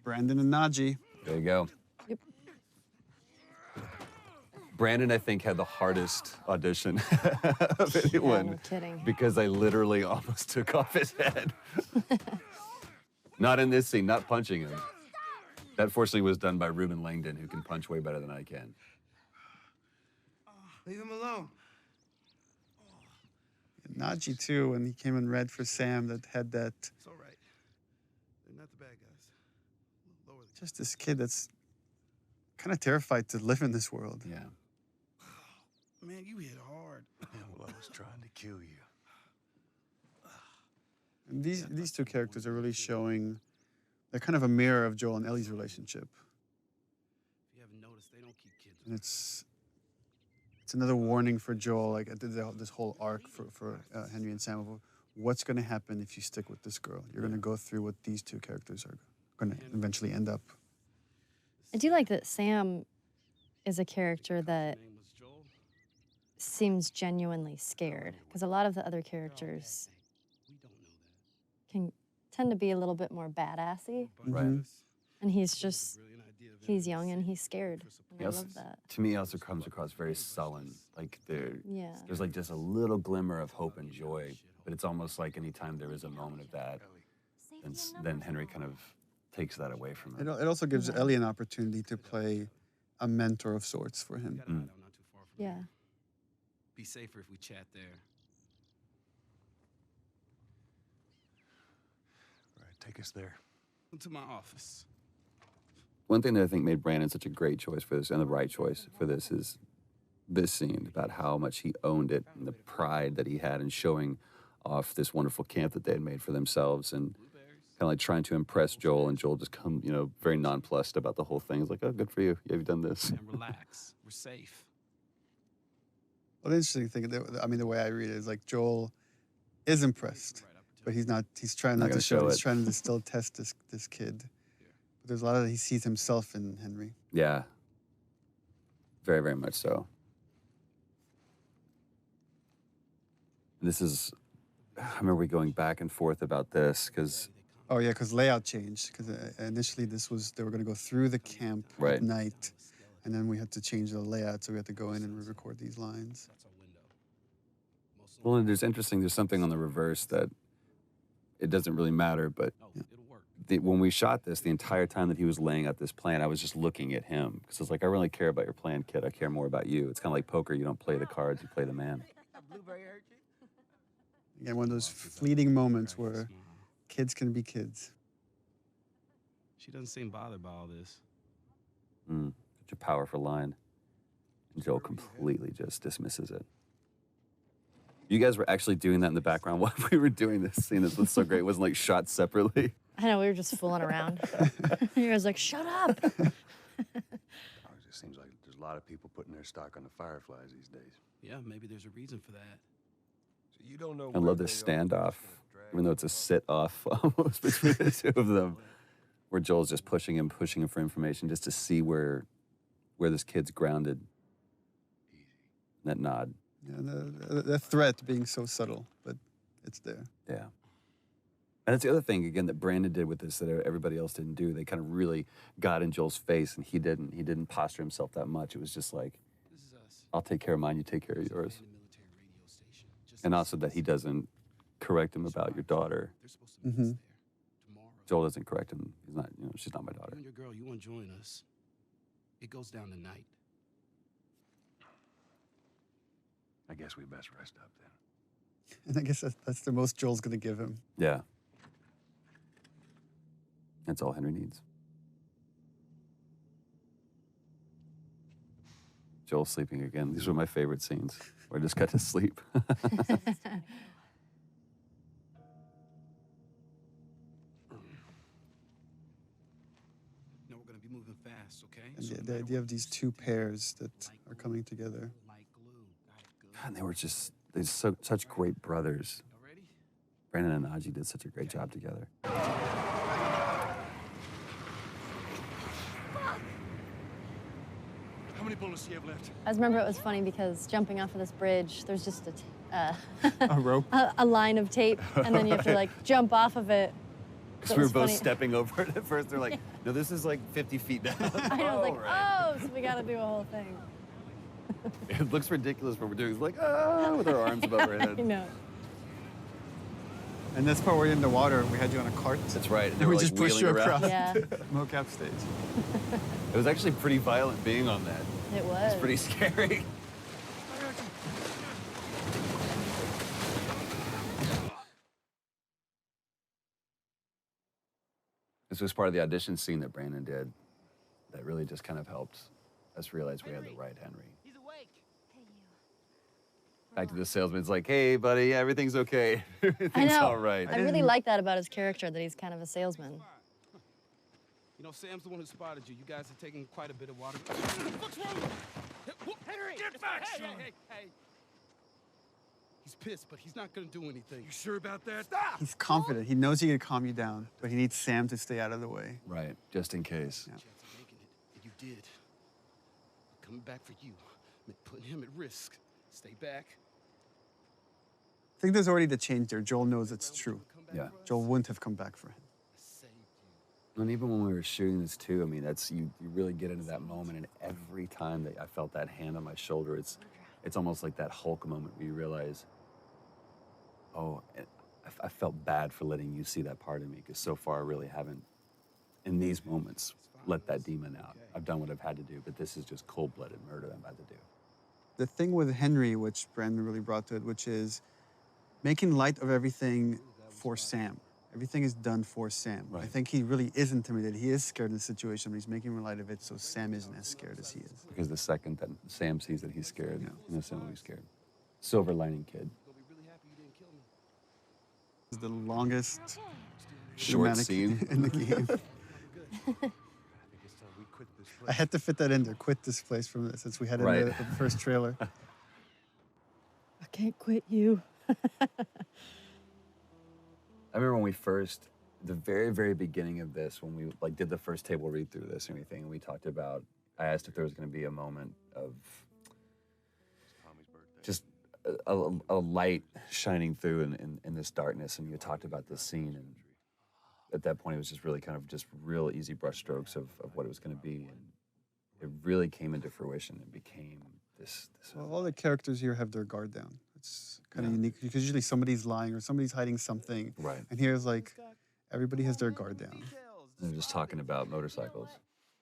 Speaker 1: Brandon and Najee.
Speaker 2: There you go.
Speaker 3: Yep.
Speaker 2: Brandon, I think, had the hardest audition of anyone.
Speaker 3: Yeah, no kidding.
Speaker 2: Because I literally almost took off his head. Not in this scene, not punching him. That fortunately was done by Ruben Langdon, who can punch way better than I can.
Speaker 4: Leave him alone.
Speaker 1: And Najee, too, when he came in red for Sam, that had that...
Speaker 4: It's all right. They're not the bad guys. Lower the...
Speaker 1: Just this kid that's kind of terrified to live in this world.
Speaker 2: Yeah.
Speaker 4: Man, you hit hard.
Speaker 10: Yeah, well, I was trying to kill you.
Speaker 1: And these two characters are really showing... They're kind of a mirror of Joel and Ellie's relationship.
Speaker 4: If you haven't noticed, they don't keep kids.
Speaker 1: And it's another warning for Joel, like this whole arc for Henry and Sam of what's going to happen if you stick with this girl. You're going to go through what these two characters are going to eventually end up.
Speaker 3: I do like that Sam is a character that
Speaker 4: Name was Joel.
Speaker 3: seems genuinely scared, because a lot of the other characters
Speaker 4: We don't know that.
Speaker 3: can tend to be a little bit more badassy,
Speaker 2: Right.
Speaker 3: and he's just, he's young and he's scared. And I
Speaker 2: Yes.
Speaker 3: love that.
Speaker 2: To me, it also comes across very sullen. Like
Speaker 3: Yeah.
Speaker 2: there's like just a little glimmer of hope and joy, but it's almost like anytime there is a moment of that, then Henry kind of takes that away from
Speaker 1: It
Speaker 2: her.
Speaker 1: also gives Ellie an opportunity to play a mentor of sorts for him.
Speaker 4: Got a hideout not too far from
Speaker 3: Yeah.
Speaker 4: here. Be safer if we chat there.
Speaker 10: All right, take us there.
Speaker 4: To my office.
Speaker 2: One thing that I think made Brandon such a great choice for this, and the right choice for this, is this scene about how much he owned it and the pride that he had in showing off this wonderful camp that they had made for themselves. And of like trying to impress Joel, and Joel just very nonplussed about the whole thing. He's like, "Oh, good for you. Yeah, you've done this."
Speaker 10: And relax. We're safe.
Speaker 1: Well, the interesting thing, I mean, the way I read it is like Joel is impressed, but he's not. He's trying
Speaker 2: Not
Speaker 1: not to
Speaker 2: gonna
Speaker 1: show.
Speaker 2: show
Speaker 1: He's
Speaker 2: it.
Speaker 1: trying to still test this kid. But there's a lot of he sees himself in Henry.
Speaker 2: Yeah. Very, very much so. This is, I remember we going back and forth about this because
Speaker 1: Oh yeah, because layout changed. Because initially they were going to go through the camp
Speaker 2: Right.
Speaker 1: at night, and then we had to change the layout, so we had to go in and re-record these lines.
Speaker 2: well, and there's something on the reverse that it doesn't really matter, but when we shot this, the entire time that he was laying out this plan, I was just looking at him because I was like, I really care about your plan, kid. I care more about you. It's kind of like poker. You don't play the cards, you play the man.
Speaker 1: Again, one of those fleeting moments where kids can be kids.
Speaker 10: She doesn't seem bothered by all this.
Speaker 2: Such a powerful line. And Joel completely just dismisses it. You guys were actually doing that in the background while we were doing this scene. It was so great. It wasn't like shot separately.
Speaker 3: I know, we were just fooling around. You guys like, shut up.
Speaker 10: It just seems like there's a lot of people putting their stock on the Fireflies these days. Yeah, maybe there's a reason for that.
Speaker 9: So you don't know
Speaker 2: I love this standoff, even though it's a sit-off almost between the two of them, where Joel's just pushing him for information just to see where this kid's grounded. That nod.
Speaker 1: Yeah, the threat being so subtle, but it's there.
Speaker 2: Yeah. And that's the other thing, again, that Brandon did with this that everybody else didn't do. They kind of really got in Joel's face, and he didn't. He didn't posture himself that much. It was just like, I'll take care of mine, you take care of yours. And also that he doesn't correct him about your daughter.
Speaker 1: Mm-hmm.
Speaker 2: Joel doesn't correct him. He's not, she's not my daughter.
Speaker 10: You and your girl, you want to join us? It goes down tonight. I guess we best rest up then.
Speaker 1: And I guess that's the most Joel's going to give him.
Speaker 2: Yeah. That's all Henry needs. Joel sleeping again. These were my favorite scenes where I just got to sleep.
Speaker 10: No, we're gonna be moving fast, okay?
Speaker 1: And
Speaker 10: So no
Speaker 1: the
Speaker 10: matter
Speaker 1: idea
Speaker 10: what
Speaker 1: of these
Speaker 10: you
Speaker 1: two
Speaker 10: do,
Speaker 1: pairs that
Speaker 10: like
Speaker 1: are
Speaker 10: glue,
Speaker 1: coming together.
Speaker 10: like glue. Got it, good.
Speaker 2: And they're such great brothers.
Speaker 10: Y'all ready?
Speaker 2: Brandon and Najee did such a great job together.
Speaker 10: How many bullets do you have left?
Speaker 3: I just remember it was funny because jumping off of this bridge, there's just
Speaker 1: A rope.
Speaker 3: a line of tape, and then you have to like jump off of it.
Speaker 2: Because
Speaker 3: That
Speaker 2: we were
Speaker 3: was
Speaker 2: both
Speaker 3: funny.
Speaker 2: stepping over it at first. They're like, no, this is like 50 feet down.
Speaker 3: I was like, oh, so we got to do a whole thing.
Speaker 2: It looks ridiculous what we're doing. It's like, with our arms above our
Speaker 3: I
Speaker 2: head.
Speaker 3: know.
Speaker 1: And this part we're in the water, we had you on a cart.
Speaker 2: That's right.
Speaker 1: And we just pushed you across
Speaker 3: Yeah.
Speaker 1: mocap stage.
Speaker 2: It was actually pretty violent being on that.
Speaker 3: It was.
Speaker 2: It's pretty scary. This was part of the audition scene that Brandon did that really just kind of helped us realize we had the right Henry.
Speaker 5: He's awake.
Speaker 8: Hey, you.
Speaker 2: Back to the salesman. It's like, hey, buddy, everything's okay.
Speaker 3: I
Speaker 2: Everything's
Speaker 3: know.
Speaker 2: all right.
Speaker 3: I really like that about his character, that he's kind of a salesman.
Speaker 10: You know, Sam's the one who spotted you. You guys are taking quite a bit of water. What's wrong? Henry! Get back, son! Hey. He's pissed, but he's not gonna do anything.
Speaker 9: You sure about that?
Speaker 10: Stop!
Speaker 1: He's confident. He knows he can calm you down, but he needs Sam to stay out of the way.
Speaker 2: Right, just in case.
Speaker 1: Yeah.
Speaker 10: Chance of making it, and you did. Coming back for you meant putting him at risk. Stay back.
Speaker 1: I think there's already the change there. Joel knows it's true.
Speaker 2: Yeah.
Speaker 1: Joel wouldn't have come back for him.
Speaker 10: I saved you.
Speaker 2: And even when we were shooting this too, I mean, that's you really get into that moment, and every time that I felt that hand on my shoulder, it's almost like that Hulk moment where you realize, oh, I felt bad for letting you see that part of me, because so far I really haven't, in these moments, let that demon out. I've done what I've had to do, but this is just cold-blooded murder I'm about to do.
Speaker 1: The thing with Henry, which Brandon really brought to it, which is making light of everything for Sam. Everything is done for Sam.
Speaker 2: Right.
Speaker 1: I think he really is intimidated. He is scared in the situation, but he's making light of it so Sam isn't as scared as he is.
Speaker 2: Because the second that Sam sees that he's scared, Sam will be scared. Silver lining kid.
Speaker 10: Gonna be really happy you didn't kill me.
Speaker 1: It's the longest
Speaker 2: short
Speaker 1: cinematic
Speaker 2: scene.
Speaker 1: in the game. I had to fit that in there. Quit this place from this, since we had it
Speaker 2: Right.
Speaker 1: in the first trailer.
Speaker 3: I can't quit you.
Speaker 2: I remember when we first, the very, very beginning of this, when we like did the first table read through this and everything, and we talked about, I asked if there was going to be a moment of just a light shining through in this darkness, and you talked about this scene, and at that point it was just really kind of just real easy brushstrokes of what it was going to be, and it really came into fruition and became this
Speaker 1: Well, all the characters here have their guard down. It's kind of unique because usually somebody's lying or somebody's hiding something.
Speaker 2: Right.
Speaker 1: And here's like everybody has their guard down.
Speaker 2: They're just talking about motorcycles.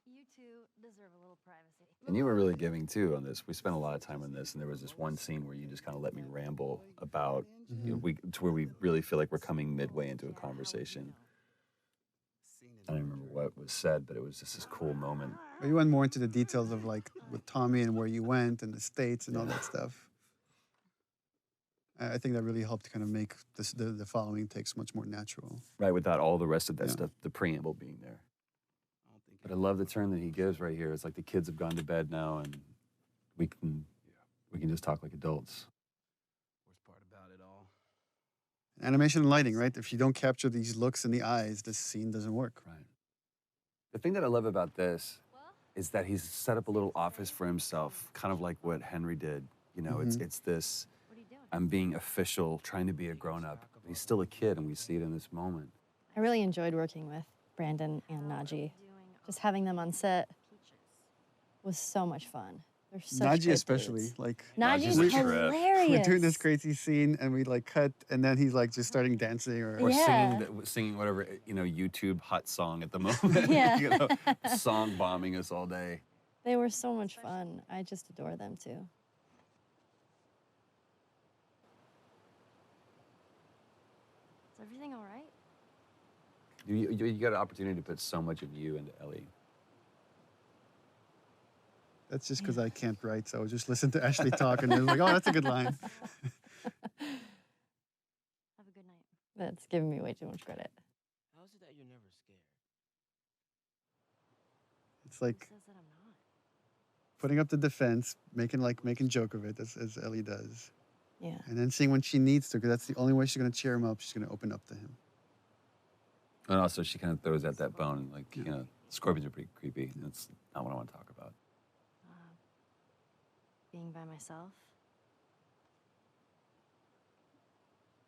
Speaker 8: You two deserve a little privacy.
Speaker 2: And you were really giving too on this. We spent a lot of time on this, and there was this one scene where you just kind of let me ramble about, you know, to where we really feel like we're coming midway into a conversation. I don't remember what was said, but it was just this cool moment.
Speaker 1: But you went more into the details of like with Tommy and where you went and the states and all that stuff. I think that really helped kind of make this, the following takes much more natural.
Speaker 2: Right, without all the rest of that stuff, the preamble being there. But I love the turn that he gives right here. It's like the kids have gone to bed now, and we can just talk like adults.
Speaker 10: Worst part about it all.
Speaker 1: Animation and lighting, right? If you don't capture these looks in the eyes, this scene doesn't work.
Speaker 2: Right. The thing that I love about this is that he's set up a little office for himself, kind of like what Henry did. You know, it's this, I'm being official, trying to be a grown-up. He's still a kid, and we see it in this moment.
Speaker 3: I really enjoyed working with Brandon and Najee. Just having them on set was so much fun. They're such
Speaker 1: Najee
Speaker 3: good
Speaker 1: especially,
Speaker 3: dudes.
Speaker 1: like
Speaker 3: Najee's
Speaker 2: a trip.
Speaker 3: hilarious.
Speaker 1: we're doing this crazy scene and we like cut and then he's like just starting dancing or
Speaker 3: Yeah.
Speaker 2: singing whatever, you know, YouTube hot song at the moment.
Speaker 3: Yeah.
Speaker 2: You know, song bombing us all day.
Speaker 3: They were so much fun. I just adore them too.
Speaker 8: Is everything all right?
Speaker 2: You got an opportunity to put so much of you into Ellie.
Speaker 1: That's just because I can't write, so I just listen to Ashley talk and then like, oh, that's a good line.
Speaker 8: Have a good night.
Speaker 3: That's giving me way too much credit.
Speaker 4: How is it that you're never scared?
Speaker 1: It's like
Speaker 8: Who says that I'm not?
Speaker 1: putting up the defense, making joke of it as Ellie does.
Speaker 3: Yeah.
Speaker 1: And then seeing when she needs to, because that's the only way she's going to cheer him up. She's going to open up to him.
Speaker 2: And also, she kind of throws out that bone, like, you know, scorpions are pretty creepy. That's not what I want to talk about.
Speaker 8: Being by myself.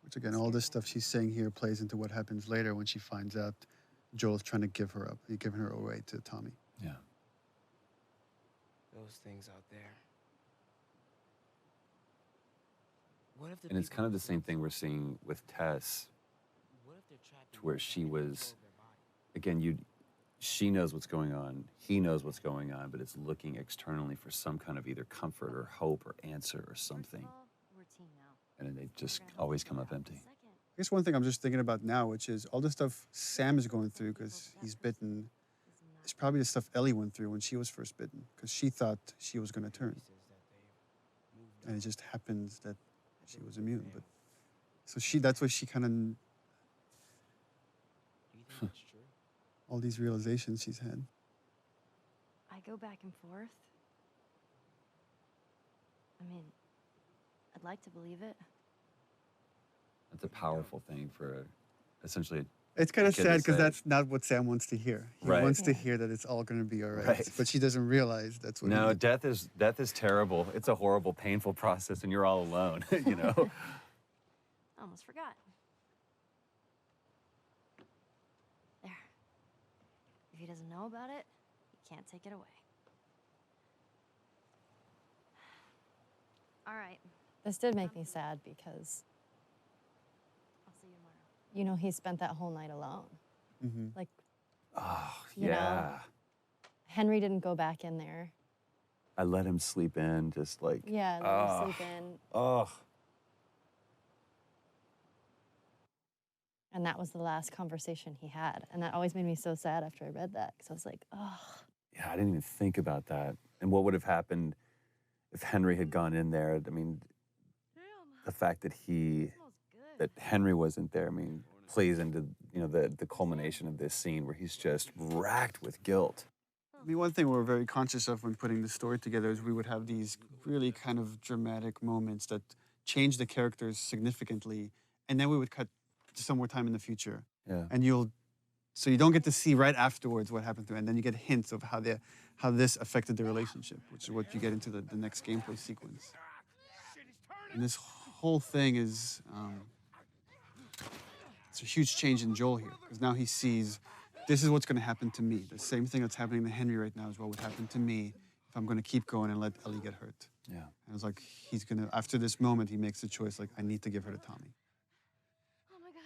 Speaker 1: Which again, all this stuff she's saying here plays into what happens later when she finds out Joel's trying to give her up. He's giving her away to Tommy.
Speaker 2: Yeah.
Speaker 7: Those things out there. What if the
Speaker 2: And it's
Speaker 7: people
Speaker 2: kind of the
Speaker 7: who
Speaker 2: same
Speaker 7: live
Speaker 2: thing we're seeing with Tess,
Speaker 7: What if they're trapped
Speaker 2: to
Speaker 7: in
Speaker 2: where
Speaker 7: your
Speaker 2: she
Speaker 7: mind and
Speaker 2: was,
Speaker 7: control their body?
Speaker 2: again, she knows what's going on, he knows what's going on, but it's looking externally for some kind of either comfort or hope or answer or something.
Speaker 8: First of all, we're a team now.
Speaker 2: And then they just
Speaker 8: We're gonna help
Speaker 2: always
Speaker 8: each
Speaker 2: come
Speaker 8: other
Speaker 2: up
Speaker 8: out.
Speaker 2: empty.
Speaker 8: Second,
Speaker 1: I guess one thing I'm just thinking about now, which is all the stuff Sam is going through because he's bitten, is probably the stuff Ellie went through when she was first bitten, because she thought she was going to turn. And it just happens that she was immune. But so that's what she kind of,
Speaker 7: Do you think that's true?
Speaker 1: all these realizations she's had.
Speaker 8: I go back and forth. I mean, I'd like to believe it.
Speaker 2: That's a powerful thing for essentially.
Speaker 1: It's kind of
Speaker 2: kid to
Speaker 1: sad because
Speaker 2: say.
Speaker 1: that's not what Sam wants to hear. He
Speaker 2: Right.
Speaker 1: wants to
Speaker 3: Yeah.
Speaker 1: hear that it's all going to be all right.
Speaker 2: Right.
Speaker 1: But she doesn't realize that's what
Speaker 2: No,
Speaker 1: he did.
Speaker 2: death is terrible. It's a horrible, painful process, and you're all alone. You know.
Speaker 8: I almost forgot. There. If he doesn't know about it, he can't take it away. All right.
Speaker 3: This did make me sad because,
Speaker 8: I'll see you tomorrow.
Speaker 3: you know, he spent that whole night alone.
Speaker 1: Mm-hmm.
Speaker 3: Like,
Speaker 2: Oh
Speaker 3: You know.
Speaker 2: yeah.
Speaker 3: Henry didn't go back in there.
Speaker 2: I let him sleep in, just like.
Speaker 3: Yeah, let
Speaker 2: Oh.
Speaker 3: him sleep in.
Speaker 2: Oh.
Speaker 3: And that was the last conversation he had. And that always made me so sad after I read that, because I was like, oh.
Speaker 2: Yeah, I didn't even think about that. And what would have happened if Henry had gone in there? I mean, the fact that
Speaker 8: Smells good.
Speaker 2: that Henry wasn't there. I mean, plays into the culmination of this scene where he's just racked with guilt.
Speaker 1: I mean, one thing we're very conscious of when putting the story together is we would have these really kind of dramatic moments that change the characters significantly, and then we would cut to some more time in the future.
Speaker 2: Yeah.
Speaker 1: And so you don't get to see right afterwards what happened to it, and then you get hints of how this affected the relationship, which is what you get into the next gameplay sequence. And this whole thing is, it's a huge change in Joel here, because now he sees, this is what's going to happen to me. The same thing that's happening to Henry right now is what would happen to me if I'm going to keep going and let Ellie get hurt.
Speaker 2: Yeah.
Speaker 1: And it's like, he's going to, after this moment, he makes the choice, like, I need to give her to Tommy.
Speaker 8: Oh my god.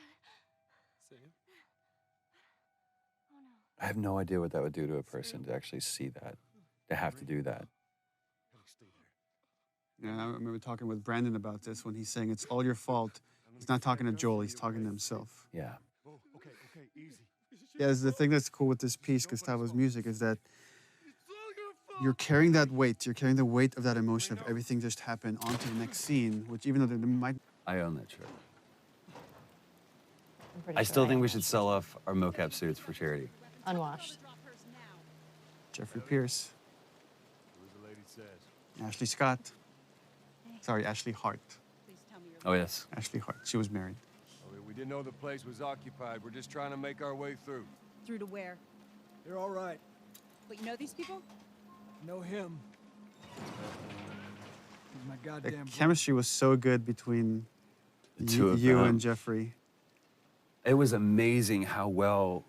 Speaker 2: I have no idea what that would do to a person to actually see that, to have to do that.
Speaker 1: Yeah, I remember talking with Brandon about this when he's saying it's all your fault. He's not talking to Joel, he's talking to himself.
Speaker 2: Yeah.
Speaker 4: Okay, easy.
Speaker 1: Yeah, the thing that's cool with this piece, Gustavo's music, is that you're carrying that weight. You're carrying the weight of that emotion of everything just happened onto the next scene, which even though there might...
Speaker 2: I own that shirt.
Speaker 3: I'm pretty
Speaker 2: I still
Speaker 3: sure
Speaker 2: think we should sell off our mocap suits for charity.
Speaker 3: Unwashed.
Speaker 1: Jeffrey Pierce,
Speaker 4: The lady says.
Speaker 1: Ashley Scott. Sorry, Ashley Hart.
Speaker 2: Oh, yes.
Speaker 1: Ashley Hart. She was married.
Speaker 4: We didn't know the place was occupied. We're just trying to make our way through.
Speaker 11: Through to where?
Speaker 12: They're all right.
Speaker 11: But you know these people?
Speaker 12: Know him. He's my
Speaker 1: The
Speaker 12: goddamn brother.
Speaker 1: chemistry was so good between
Speaker 2: The two of
Speaker 1: you
Speaker 2: them.
Speaker 1: and Jeffrey.
Speaker 2: It was amazing how well,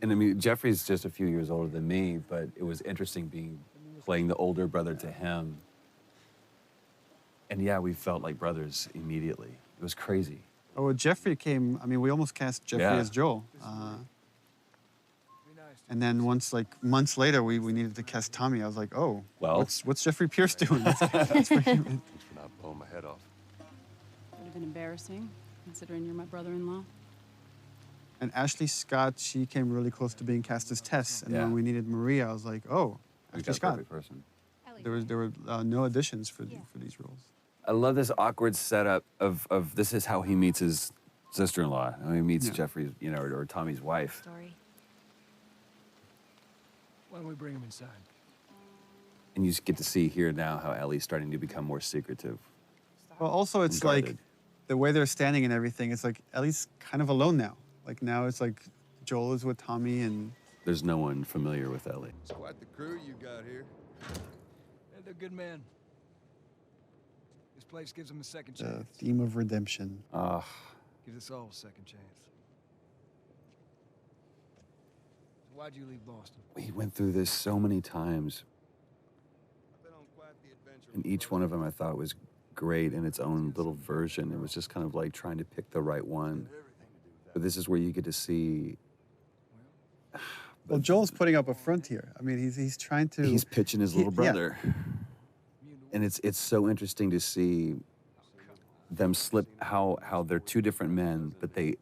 Speaker 2: and I mean, Jeffrey's just a few years older than me, but it was interesting playing the older brother to him. And yeah, we felt like brothers immediately. It was crazy.
Speaker 1: Oh, well, Jeffrey came, I mean, we almost cast Jeffrey
Speaker 2: Yeah.
Speaker 1: as Joel. And then once, like, months later, we needed to cast Tommy. I was like, oh,
Speaker 2: Well.
Speaker 1: what's Jeffrey Pierce doing? That's for him.
Speaker 4: Thanks for not blowing my head off.
Speaker 11: Would have been embarrassing, considering you're my brother-in-law.
Speaker 1: And Ashley Scott, she came really close to being cast as Tess. And
Speaker 2: Yeah.
Speaker 1: when we needed Maria, I was like, oh,
Speaker 2: We
Speaker 1: Ashley
Speaker 2: got a
Speaker 1: Scott.
Speaker 2: perfect person.
Speaker 1: There were no additions for these roles.
Speaker 2: I love this awkward setup of this is how he meets his sister-in-law. How he meets
Speaker 1: Yeah.
Speaker 2: Jeffrey's, or Tommy's wife.
Speaker 8: Story.
Speaker 12: Why don't we bring him inside?
Speaker 2: And you just get to see here now how Ellie's starting to become more secretive.
Speaker 1: Well, also, it's
Speaker 2: and
Speaker 1: like
Speaker 2: guarded.
Speaker 1: the way they're standing and everything. It's like Ellie's kind of alone now. Like now it's like Joel is with Tommy and
Speaker 2: There's no one familiar with Ellie.
Speaker 4: It's quite the crew you got here.
Speaker 12: Yeah, they're good men. This place gives them a second
Speaker 1: the
Speaker 12: chance.
Speaker 1: theme of redemption.
Speaker 12: Gives us all a second chance. So why'd you leave Boston?
Speaker 2: We went through this so many times,
Speaker 4: I've been on quite the adventure.
Speaker 2: and each one of them I thought was great in its own little version. It was just kind of like trying to pick the right one. But this is where you get to see.
Speaker 1: Well, Joel's putting up a front here. I mean, he's trying to.
Speaker 2: He's pitching his little
Speaker 1: yeah.
Speaker 2: brother. And it's so interesting to see them slip how they're two different men, but they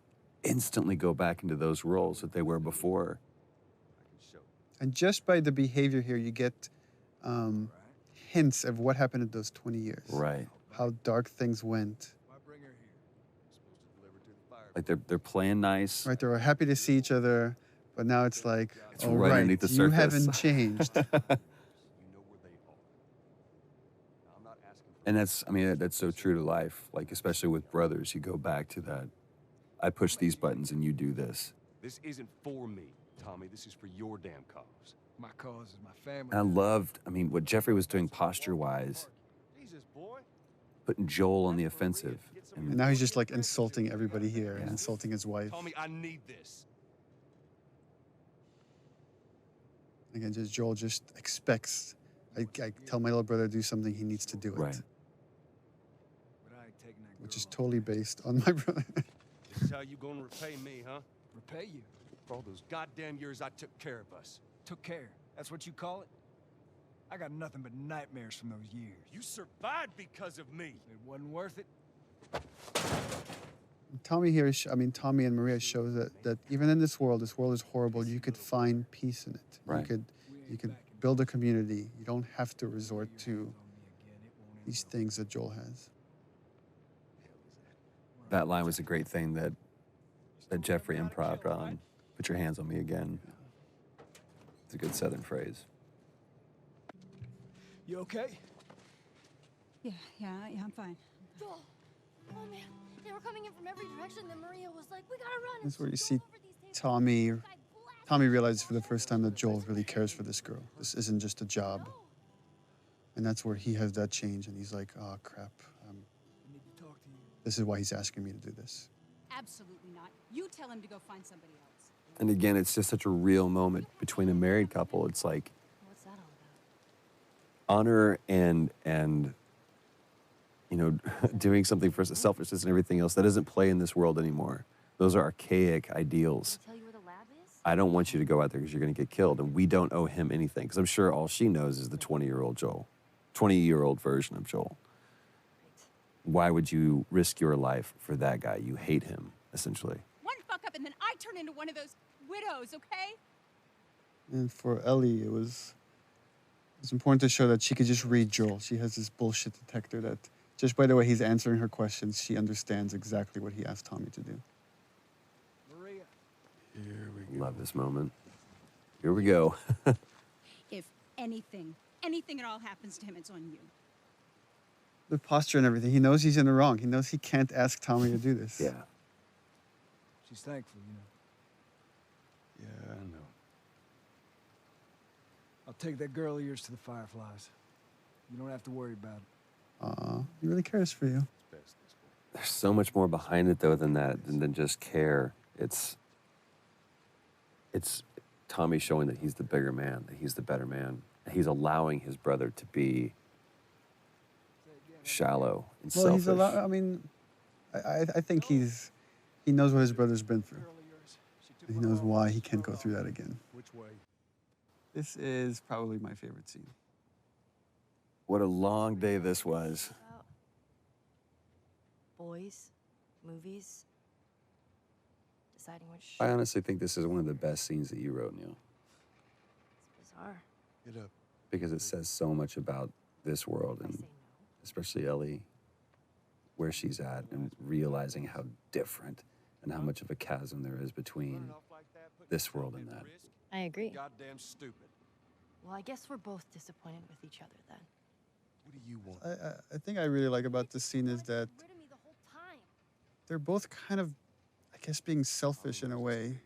Speaker 2: instantly go back into those roles that they were before.
Speaker 1: And just by the behavior here, you get hints of what happened in those 20 years.
Speaker 2: Right.
Speaker 1: How dark things went.
Speaker 4: Why bring her here? Supposed to deliver to the fire.
Speaker 2: Like they're playing nice.
Speaker 1: Right, they were happy to see each other, but now it's like,
Speaker 2: It's
Speaker 1: oh,
Speaker 2: right
Speaker 1: right,
Speaker 2: underneath the
Speaker 1: you
Speaker 2: surface.
Speaker 1: haven't changed.
Speaker 4: You know where they are. Now, I'm not asking for
Speaker 2: And that's so true to life. Like, especially with brothers, you go back to that. I push these buttons and you do this.
Speaker 4: This isn't for me, Tommy. This is for your damn cause.
Speaker 12: My cause is my family.
Speaker 2: And I loved, what Jeffrey was doing posture-wise,
Speaker 4: Jesus, boy.
Speaker 2: putting Joel on the offensive.
Speaker 1: And now he's just like insulting everybody here and insulting his wife.
Speaker 4: Tommy, I need this.
Speaker 1: Again, just Joel just expects. I tell my little brother to do something, he needs to do it.
Speaker 2: Right.
Speaker 12: But I ain't taking that
Speaker 1: Which
Speaker 12: girl
Speaker 1: is
Speaker 12: on.
Speaker 1: totally based on my brother.
Speaker 4: This is how you gonna repay me, huh?
Speaker 12: Repay you.
Speaker 4: For all those goddamn years I took care of us.
Speaker 12: Took care. That's what you call it? I got nothing but nightmares from those years.
Speaker 4: You survived because of me.
Speaker 12: It wasn't worth it.
Speaker 1: Tommy here, Tommy and Maria shows that even in this world is horrible, you could find peace in it.
Speaker 2: Right.
Speaker 1: You could build a community. You don't have to resort to these things that Joel has.
Speaker 2: That line was a great thing that that Jeffrey improv on. Put your hands on me again. It's a good Southern phrase.
Speaker 12: You okay?
Speaker 11: Yeah, I'm fine.
Speaker 8: Joel! Oh man, they were coming in from every direction. Then Maria was like, "We gotta run."
Speaker 1: That's where you see Tommy realizes for the first time that Joel really cares for this girl. This isn't just a job. And that's where he has that change, and he's like, oh, crap.
Speaker 12: I need to talk to you.
Speaker 1: This is why he's asking me to do this.
Speaker 11: Absolutely not. You tell him to go find somebody else.
Speaker 2: And again, it's just such a real moment between a married couple. It's like
Speaker 8: What's that all about?
Speaker 2: honor and you know, doing something for selfishness and everything else that doesn't play in this world anymore. Those are archaic ideals.
Speaker 8: Tell you where the lab is?
Speaker 2: I don't want you to go out there because you're going to get killed, and we don't owe him anything. Because I'm sure all she knows is the 20-year-old Joel, 20-year-old version of Joel. Why would you risk your life for that guy? You hate him, essentially.
Speaker 11: One fuck up and then I turn into one of those widows, okay?
Speaker 1: And for Ellie, it was important to show that she could just read Joel. She has this bullshit detector that, just by the way he's answering her questions, she understands exactly what he asked Tommy to do.
Speaker 12: Maria.
Speaker 2: Here we go. Love this moment. Here we go.
Speaker 11: If anything at all happens to him, it's on you.
Speaker 1: The posture and everything. He knows he's in the wrong. He knows he can't ask Tommy to do this.
Speaker 2: Yeah.
Speaker 12: She's thankful, you know.
Speaker 2: Yeah, I know.
Speaker 12: I'll take that girl of yours to the Fireflies. You don't have to worry about it.
Speaker 1: He really cares for you.
Speaker 2: There's so much more behind it, though, than that, than just care. It's Tommy showing that he's the bigger man, that he's the better man. He's allowing his brother to be shallow and
Speaker 1: Well,
Speaker 2: selfish.
Speaker 1: he's I mean, I think he knows what his brother's been through. And he knows why he can't go through that again.
Speaker 12: Which way?
Speaker 1: This is probably my favorite scene.
Speaker 2: What a long day this was.
Speaker 8: Boys, movies, deciding which.
Speaker 2: I honestly think this is one of the best scenes that you wrote, Neil.
Speaker 8: It's bizarre.
Speaker 9: Get up.
Speaker 2: Because it says so much about this world, and especially Ellie, where she's at, and realizing how different and how much of a chasm there is between this world and that.
Speaker 3: I agree.
Speaker 9: Goddamn stupid.
Speaker 8: Well, I guess we're both disappointed with each other then.
Speaker 9: What do you want?
Speaker 1: I think I really like about this scene is that
Speaker 8: Rid of me the whole time.
Speaker 1: they're both kind of, I guess, being selfish in a way.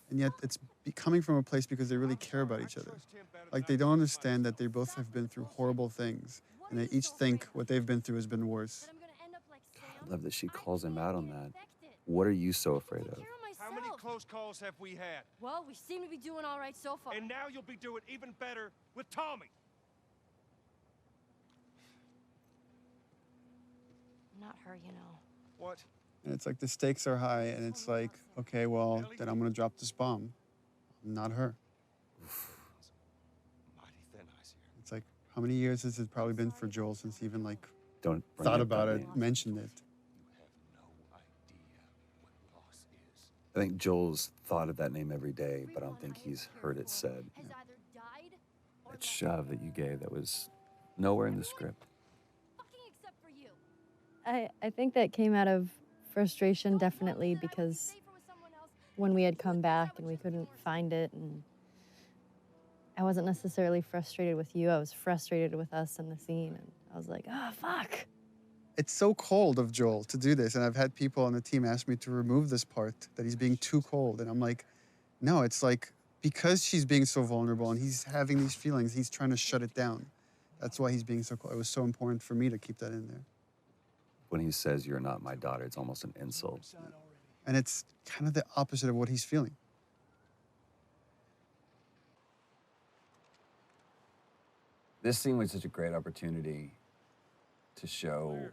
Speaker 1: And yet it's coming from a place because they really care about each other. Like, they don't understand that they both have been through horrible things. And they each think what they've been through has been worse.
Speaker 8: But I'm gonna end up like Sam.
Speaker 2: I love that she calls him out on that. What are you so afraid of?
Speaker 9: How many close calls have we had?
Speaker 8: Well, we seem to be doing all right so far.
Speaker 9: And now you'll be doing even better with Tommy.
Speaker 8: Not her, you know.
Speaker 9: What?
Speaker 1: And it's like the stakes are high, and it's like, okay, well, then I'm gonna drop this bomb. Not her.
Speaker 9: Mighty thin ice here.
Speaker 1: It's like, how many years has it probably been for Joel since he even like
Speaker 2: Don't bring
Speaker 1: thought
Speaker 2: up
Speaker 1: about
Speaker 2: that
Speaker 1: it,
Speaker 2: name.
Speaker 1: mentioned it?
Speaker 9: You have no idea what loss is.
Speaker 2: I think Joel's thought of that name every day, but I don't think he's heard it said.
Speaker 8: Has either died or
Speaker 2: That shove that you gave that was nowhere in the script.
Speaker 8: fucking except for you.
Speaker 3: I think that came out of frustration, definitely, because when we had come back and we couldn't find it, and I wasn't necessarily frustrated with you, I was frustrated with us in the scene, and I was like, oh, fuck.
Speaker 1: It's so cold of Joel to do this, and I've had people on the team ask me to remove this part, that he's being too cold, and I'm like, no, it's like, because she's being so vulnerable and he's having these feelings, he's trying to shut it down. That's why he's being so cold. It was so important for me to keep that in there.
Speaker 2: When he says, "You're not my daughter," it's almost an insult.
Speaker 1: And it's kind of the opposite of what he's feeling.
Speaker 2: This scene was such a great opportunity to show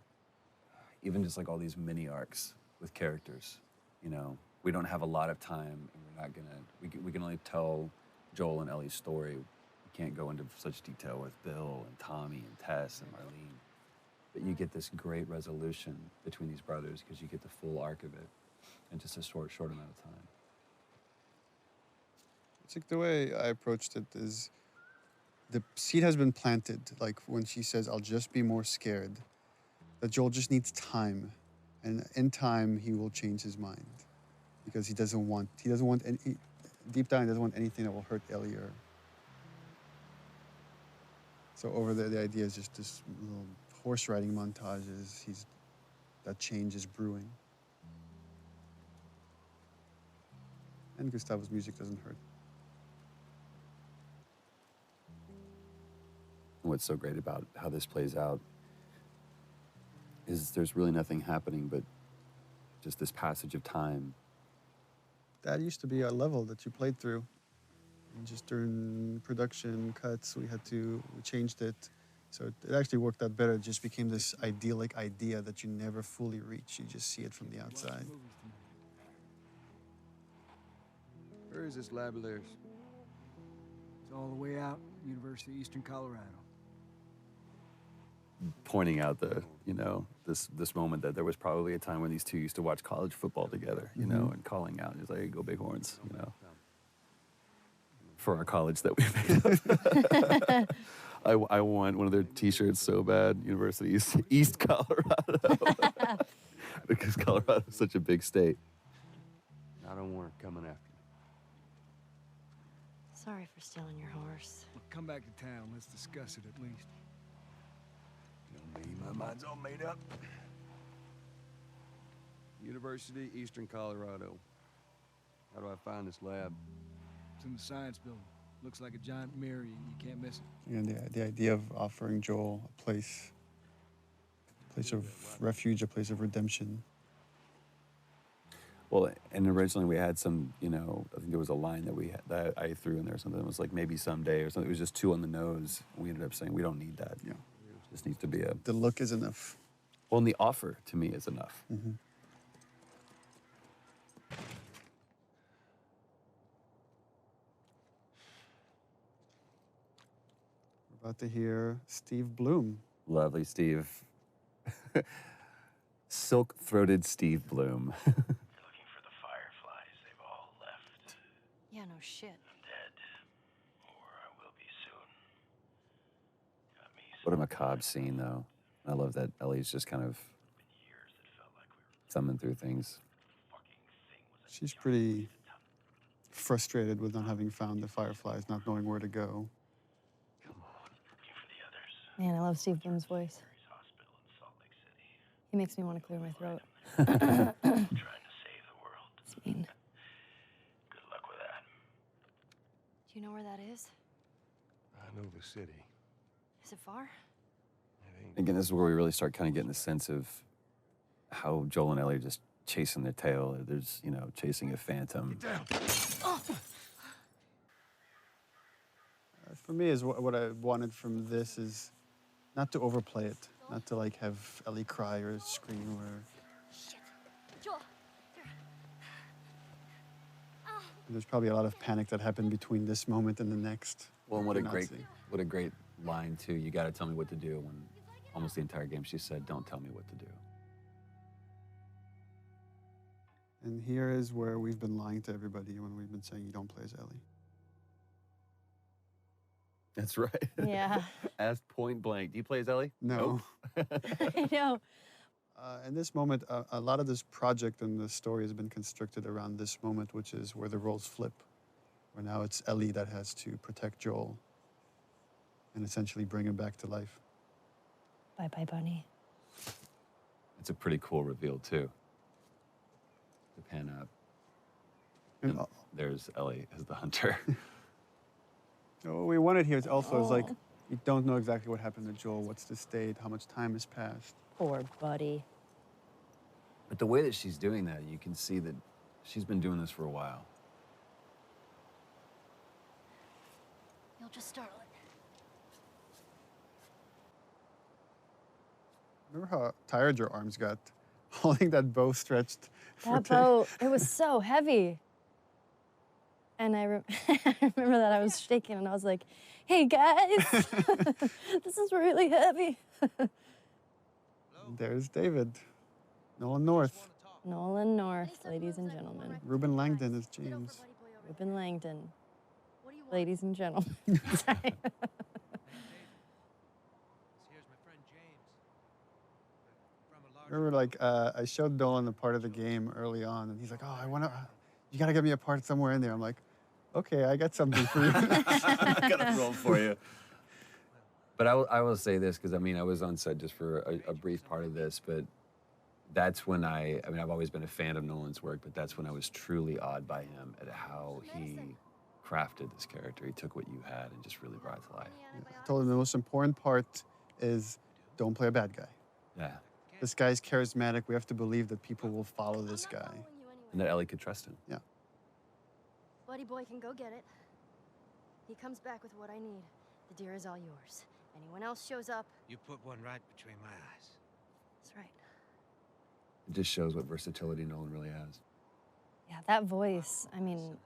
Speaker 2: even just like all these mini arcs with characters. You know, we don't have a lot of time, and we're not gonna, we can only tell Joel and Ellie's story. We can't go into such detail with Bill and Tommy and Tess and Marlene. But you get this great resolution between these brothers because you get the full arc of it in just a short amount of time.
Speaker 1: It's like the way I approached it is the seed has been planted. Like when she says, I'll just be more scared, that Joel just needs time. And in time, he will change his mind. because he doesn't want any, deep down he doesn't want anything that will hurt Ellie. So over there, the idea is just this little horse riding montages. That change is brewing. And Gustavo's music doesn't hurt.
Speaker 2: What's so great about how this plays out is there's really nothing happening but just this passage of time.
Speaker 1: That used to be a level that you played through. And just during production cuts, we changed it. So it actually worked out better. It just became this idyllic idea that you never fully reach. You just see it from the outside.
Speaker 12: Where is this lab of theirs? It's all the way out, University of Eastern Colorado.
Speaker 2: Pointing out this moment that there was probably a time when these two used to watch college football together, you know, and calling out, he's like, hey, go Bighorns, you know, for our college that we made up. I want one of their T-shirts so bad, University East Colorado, because Colorado is such a big state.
Speaker 13: I don't want her coming after me.
Speaker 8: Sorry for stealing your horse.
Speaker 12: Well, come back to town. Let's discuss it at least.
Speaker 13: You know me, my mind's all made up. University, Eastern Colorado. How do I find this lab?
Speaker 12: It's in the science building. Looks like a giant mirror. You can't miss it.
Speaker 1: And the idea of offering Joel a place of refuge, a place of redemption.
Speaker 2: Well, and originally we had some, I think there was a line that I threw in there, something that was like maybe someday or something. It was just too on the nose. We ended up saying we don't need that.
Speaker 1: Yeah.
Speaker 2: It just needs to be
Speaker 1: The look is enough.
Speaker 2: Well, and the offer to me is enough.
Speaker 1: Mm-hmm. We're about to hear Steve Bloom.
Speaker 2: Lovely Steve. Silk-throated Steve Bloom.
Speaker 14: They're looking for the fireflies. They've all left.
Speaker 8: Yeah, no shit.
Speaker 14: I'm dead. Or I will be soon. Got me
Speaker 2: What a macabre scene, though. I love that Ellie's just kind of thumbing through things.
Speaker 1: She's pretty frustrated with not having found the fireflies, not knowing where to go.
Speaker 3: Man, I love Steve Bloom's voice. He makes me want to clear my throat.
Speaker 14: Trying to save the world.
Speaker 3: It's mean.
Speaker 14: Good luck with that.
Speaker 8: Do you know where that is?
Speaker 13: I know the city.
Speaker 8: Is it far?
Speaker 2: Again, this is where we really start kind of getting the sense of how Joel and Ellie are just chasing their tail. There's, chasing a phantom.
Speaker 1: For me, is what I wanted from this is not to overplay it, not to have Ellie cry or scream or.
Speaker 8: Joel.
Speaker 1: There's probably a lot of panic that happened between this moment and the next.
Speaker 2: Well, and what
Speaker 1: Not
Speaker 2: a great line too. You got to tell me what to do. When almost the entire game she said, "Don't tell me what to do."
Speaker 1: And here is where we've been lying to everybody when we've been saying you don't play as Ellie.
Speaker 2: That's right.
Speaker 3: Yeah.
Speaker 2: Asked point blank. Do you play as Ellie?
Speaker 1: No.
Speaker 2: Nope.
Speaker 3: I know.
Speaker 1: In this moment, a lot of this project and the story has been constructed around this moment, which is where the roles flip, where now it's Ellie that has to protect Joel and essentially bring him back to life.
Speaker 3: Bye-bye, Bunny.
Speaker 2: It's a pretty cool reveal too. To pan up. And there's Ellie as the hunter.
Speaker 1: What we wanted here is also is you don't know exactly what happened to Joel, what's the state, how much time has passed.
Speaker 3: Poor buddy.
Speaker 2: But the way that she's doing that, you can see that she's been doing this for a while.
Speaker 8: You'll just startle it.
Speaker 1: Remember how tired your arms got holding that bow stretched?
Speaker 3: That bow, it was so heavy. And I remember that I was shaking and I was like, hey guys, this is really heavy.
Speaker 1: There's David. Nolan North.
Speaker 3: Nolan North, ladies and gentlemen.
Speaker 1: Ruben Langdon is James.
Speaker 3: Ruben Langdon, ladies and gentlemen. Sorry.
Speaker 1: Remember, I showed Nolan a part of the game early on, and he's like, "Oh, I want to." you got to get me a part somewhere in there. I'm like, okay, I got something for you.
Speaker 2: I got a role for you. But I will say this, because I mean, I was on set just for a brief part of this, but that's when I mean, I've always been a fan of Nolan's work, but that's when I was truly awed by him at how he crafted this character. He took what you had and just really brought it to life.
Speaker 1: I told him the most important part is don't play a bad guy.
Speaker 2: Yeah.
Speaker 1: This guy's charismatic. We have to believe that people will follow this guy.
Speaker 2: And that Ellie could trust him.
Speaker 1: Yeah.
Speaker 8: Buddy boy can go get it. He comes back with what I need. The deer is all yours. Anyone else shows up.
Speaker 4: You put one right between my eyes.
Speaker 8: That's right.
Speaker 2: It just shows what versatility Nolan really has.
Speaker 3: Yeah, that voice, I mean,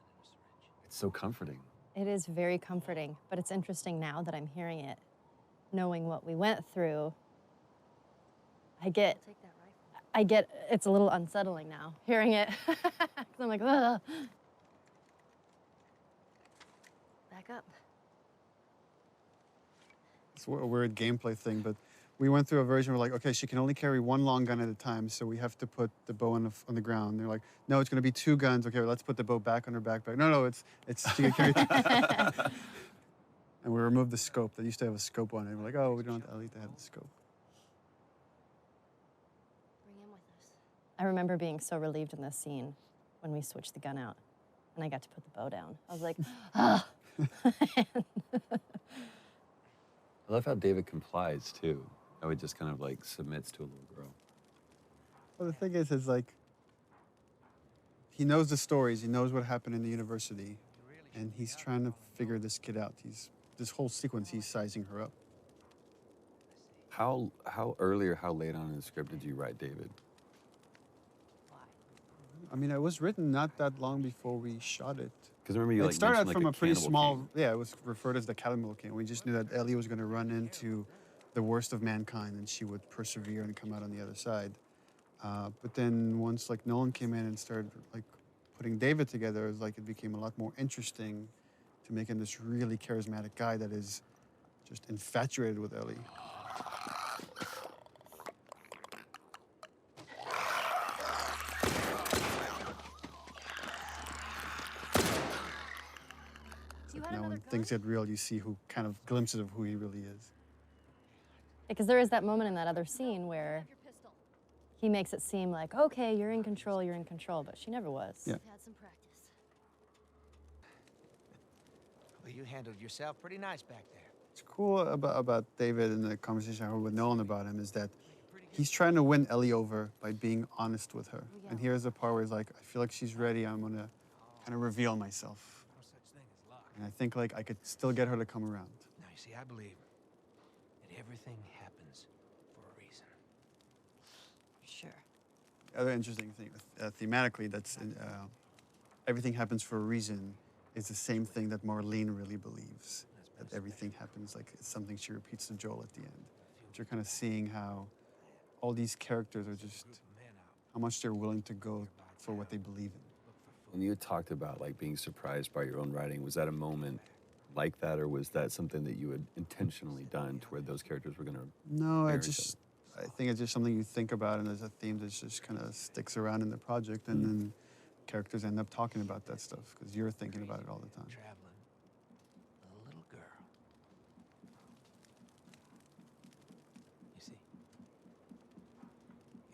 Speaker 2: It's so comforting.
Speaker 3: it is very comforting, but it's interesting now that I'm hearing it, knowing what we went through. I get, it's a little unsettling now, hearing it. 'Cause I'm like, ugh.
Speaker 8: Back up.
Speaker 1: It's a weird gameplay thing, but we went through a version where like, okay, she can only carry one long gun at a time, so we have to put the bow on the ground. They're like, no, it's going to be 2 guns. Okay, well, let's put the bow back on her backpack. No, it's she can carry. And we removed the scope. They used to have a scope on it. We're like, oh, we don't want Ellie to have the scope.
Speaker 8: Bring him with us.
Speaker 3: I remember being so relieved in this scene when we switched the gun out and I got to put the bow down. I was like, ah.
Speaker 2: I love how David complies too. How he just kind of like submits to a little girl.
Speaker 1: Well, the thing is like, he knows the stories. He knows what happened in the university, and he's trying to figure this kid out. This whole sequence, he's sizing her up.
Speaker 2: How early or how late on in the script did you write David?
Speaker 1: I mean, it was written not that long before we shot it.
Speaker 2: Because remember you
Speaker 1: It
Speaker 2: like
Speaker 1: started out
Speaker 2: mentioned,
Speaker 1: from
Speaker 2: like,
Speaker 1: a pretty
Speaker 2: cannibal
Speaker 1: small,
Speaker 2: king.
Speaker 1: yeah, it was referred as the cannibal king. We just knew that Ellie was going to run into the worst of mankind and she would persevere and come out on the other side. But then once like Nolan came in and started like putting David together, it was like it became a lot more interesting to make him this really charismatic guy that is just infatuated with Ellie. Like now when things get real, you see who kind of glimpses of who he really is.
Speaker 3: Because there is that moment in that other scene where he makes it seem like, okay, you're in control, but she never was.
Speaker 1: Yeah.
Speaker 8: Had some practice.
Speaker 4: Well, you handled yourself pretty nice back there.
Speaker 1: What's cool about David and the conversation I had with Nolan about him is that he's trying to win Ellie over by being honest with her. And here's the part where he's like, I feel like she's ready. I'm going to kind of reveal myself. And I think like I could still get her to come around.
Speaker 4: Now, you see, I believe that everything happens for a reason.
Speaker 8: Sure.
Speaker 1: The other interesting thing, thematically, that's everything happens for a reason is the same thing that Marlene really believes. That everything happens like it's something she repeats to Joel at the end. But you're kind of seeing how all these characters are just, how much they're willing to go for what they believe in.
Speaker 2: When you talked about like being surprised by your own writing, was that a moment like that, or was that something that you had intentionally done to where those characters were going to?
Speaker 1: No, I think it's just something you think about, and there's a theme that just kind of sticks around in the project, and then characters end up talking about that stuff because you're thinking about it all the time.
Speaker 4: Traveling with a little girl. You see,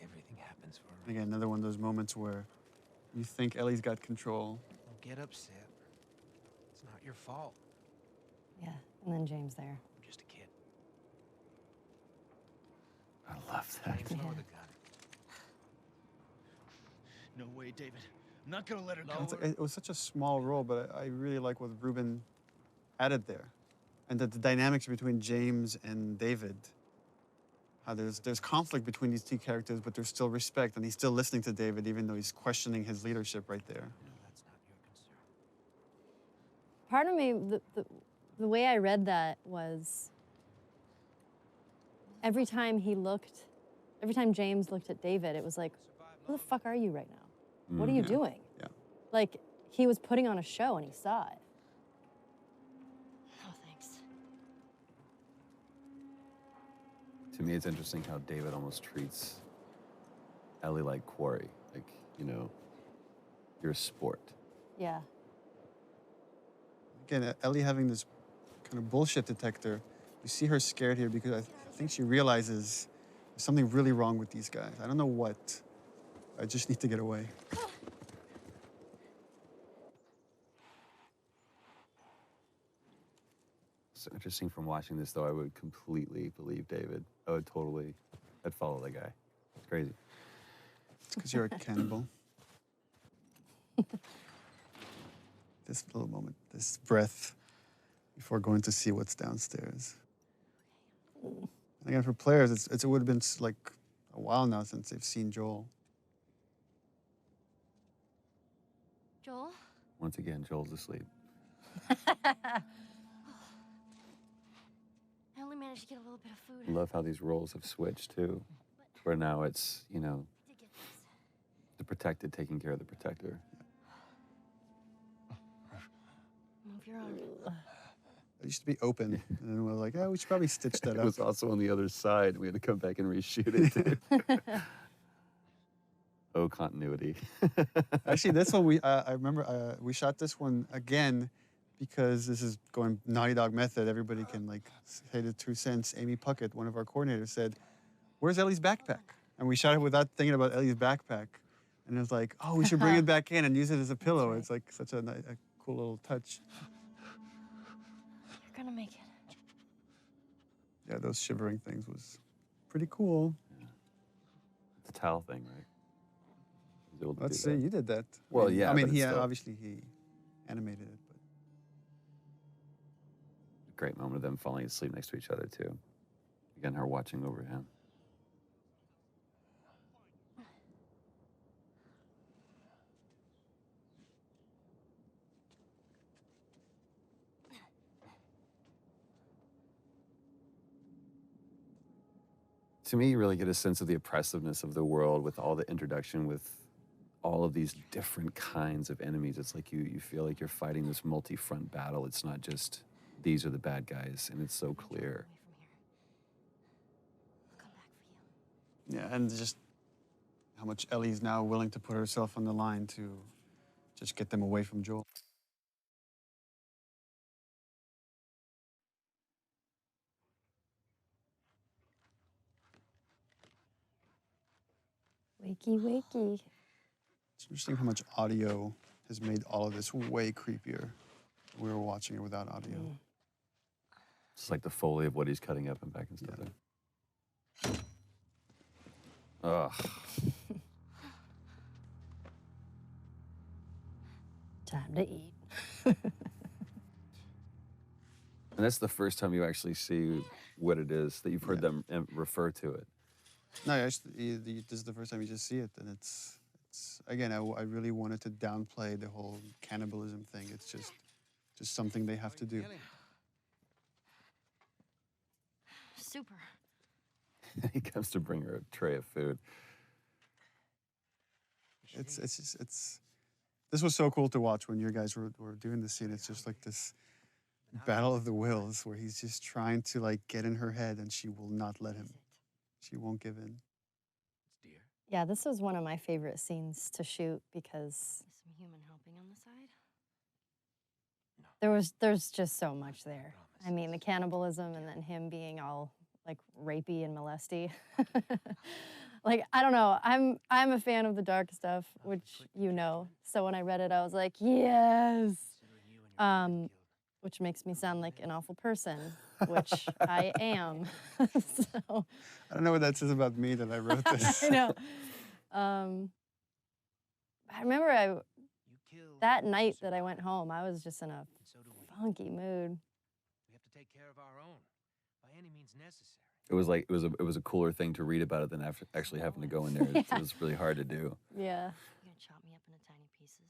Speaker 4: everything happens for a reason.
Speaker 1: Again, another one of those moments where you think Ellie's got control.
Speaker 4: Don't get upset. It's not your fault.
Speaker 3: Yeah, and then James there.
Speaker 4: I'm just a kid.
Speaker 2: I love that.
Speaker 4: James, lower the gun.
Speaker 15: No way, David. I'm not gonna let her go.
Speaker 1: It was such a small role, but I really like what Ruben added there. And that the dynamics between James and David, how there's conflict between these two characters, but there's still respect, and he's still listening to David, even though he's questioning his leadership right there.
Speaker 4: That's not your concern.
Speaker 3: Part of me, the way I read that was every time James looked at David, it was like, who the fuck are you right now? What are you doing?
Speaker 1: Yeah.
Speaker 3: Like, he was putting on a show and he saw it.
Speaker 8: Oh, thanks.
Speaker 2: To me, it's interesting how David almost treats Ellie like quarry. Like, you know, you're a sport.
Speaker 3: Yeah.
Speaker 1: Again, Ellie having this kind of bullshit detector. You see her scared here because I think she realizes there's something really wrong with these guys. I don't know what. I just need to get away.
Speaker 2: So interesting from watching this, though, I would completely believe David. I'd follow the guy. It's crazy.
Speaker 1: It's because you're a cannibal. This little moment, this breath before going to see what's downstairs. And again, for players, it would have been like a while now since they've seen Joel.
Speaker 8: Joel?
Speaker 2: Once again, Joel's asleep.
Speaker 8: I only managed to get a little bit of food.
Speaker 2: I love how these roles have switched, too. Where now it's, you know, the protected taking care of the protector.
Speaker 8: Move your arm.
Speaker 1: It used to be open, and then we're like, oh, we should probably stitch that
Speaker 2: It
Speaker 1: up.
Speaker 2: was also on the other side. We had to come back and reshoot it, too. Oh, continuity.
Speaker 1: Actually, this one, I remember we shot this one again because this is going Naughty Dog method. Everybody can, like, say the 2 cents. Amy Puckett, one of our coordinators, said, where's Ellie's backpack? And we shot it without thinking about Ellie's backpack. And it was like, oh, we should bring it back in and use it as a pillow. It's like such a cool little touch.
Speaker 8: You're gonna make it.
Speaker 1: Yeah, those shivering things was pretty cool.
Speaker 2: Yeah. It's a towel thing, right?
Speaker 1: Let's see, you did that.
Speaker 2: Well, yeah.
Speaker 1: I mean,
Speaker 2: but
Speaker 1: he
Speaker 2: it's still
Speaker 1: obviously he animated it, but
Speaker 2: a great moment of them falling asleep next to each other, too. Again, her watching over him. To me, you really get a sense of the oppressiveness of the world with all the introduction with all of these different kinds of enemies. It's like you feel like you're fighting this multi-front battle. It's not just these are the bad guys, and it's so clear.
Speaker 1: yeah, and just how much Ellie's now willing to put herself on the line to just get them away from Joel.
Speaker 3: Wakey, wakey.
Speaker 1: It's interesting how much audio has made all of this way creepier. We were watching it without audio.
Speaker 2: It's like the Foley of what he's cutting up and back and stuff there. Ugh.
Speaker 3: Time to eat.
Speaker 2: And that's the first time you actually see what it is, that you've heard them refer to it.
Speaker 1: No, actually, this is the first time you just see it, and it's again, I really wanted to downplay the whole cannibalism thing. It's just something they have to do.
Speaker 8: Super.
Speaker 2: He comes to bring her a tray of food.
Speaker 1: This was so cool to watch when you guys were doing the scene. It's just like this battle of the wills where he's just trying to like get in her head, and she will not let him. She won't give in.
Speaker 3: Yeah, this was one of my favorite scenes to shoot because
Speaker 8: Some human helping on the side?
Speaker 3: there's just so much there. I mean, the cannibalism and then him being all like rapey and molesty. Like, I don't know. I'm a fan of the dark stuff, which you know. So when I read it, I was like, yes. Which makes me sound like an awful person, which I am. So
Speaker 1: I don't know what that says about me that I wrote this.
Speaker 3: I know. I remember that night that I went home, I was just in a funky mood.
Speaker 4: We have to take care of our own, by any means necessary.
Speaker 2: It was like it was a cooler thing to read about it than actually having to go in there. It was really hard to do.
Speaker 3: Yeah.
Speaker 8: You're gonna chop me up into tiny pieces.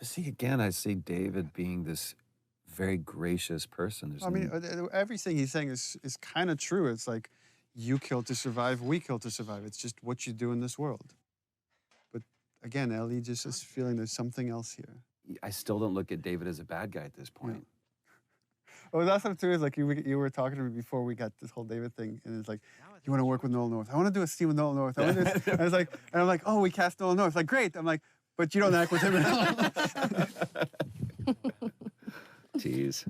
Speaker 2: See, again, I see David being this very gracious person. There's
Speaker 1: I mean, everything he's saying is kind of true. It's like, you kill to survive, we kill to survive. It's just what you do in this world. But again, Ellie just is feeling there's something else here.
Speaker 2: I still don't look at David as a bad guy at this point.
Speaker 1: Oh, that's what too is like you were talking to me before we got this whole David thing, and it's like, you want to work with Noel North? I want to do a scene with Noel North. I want to do this. And I'm like, oh, we cast Noel North. Like, great. I'm like, but you don't act with him at all.
Speaker 2: Tease.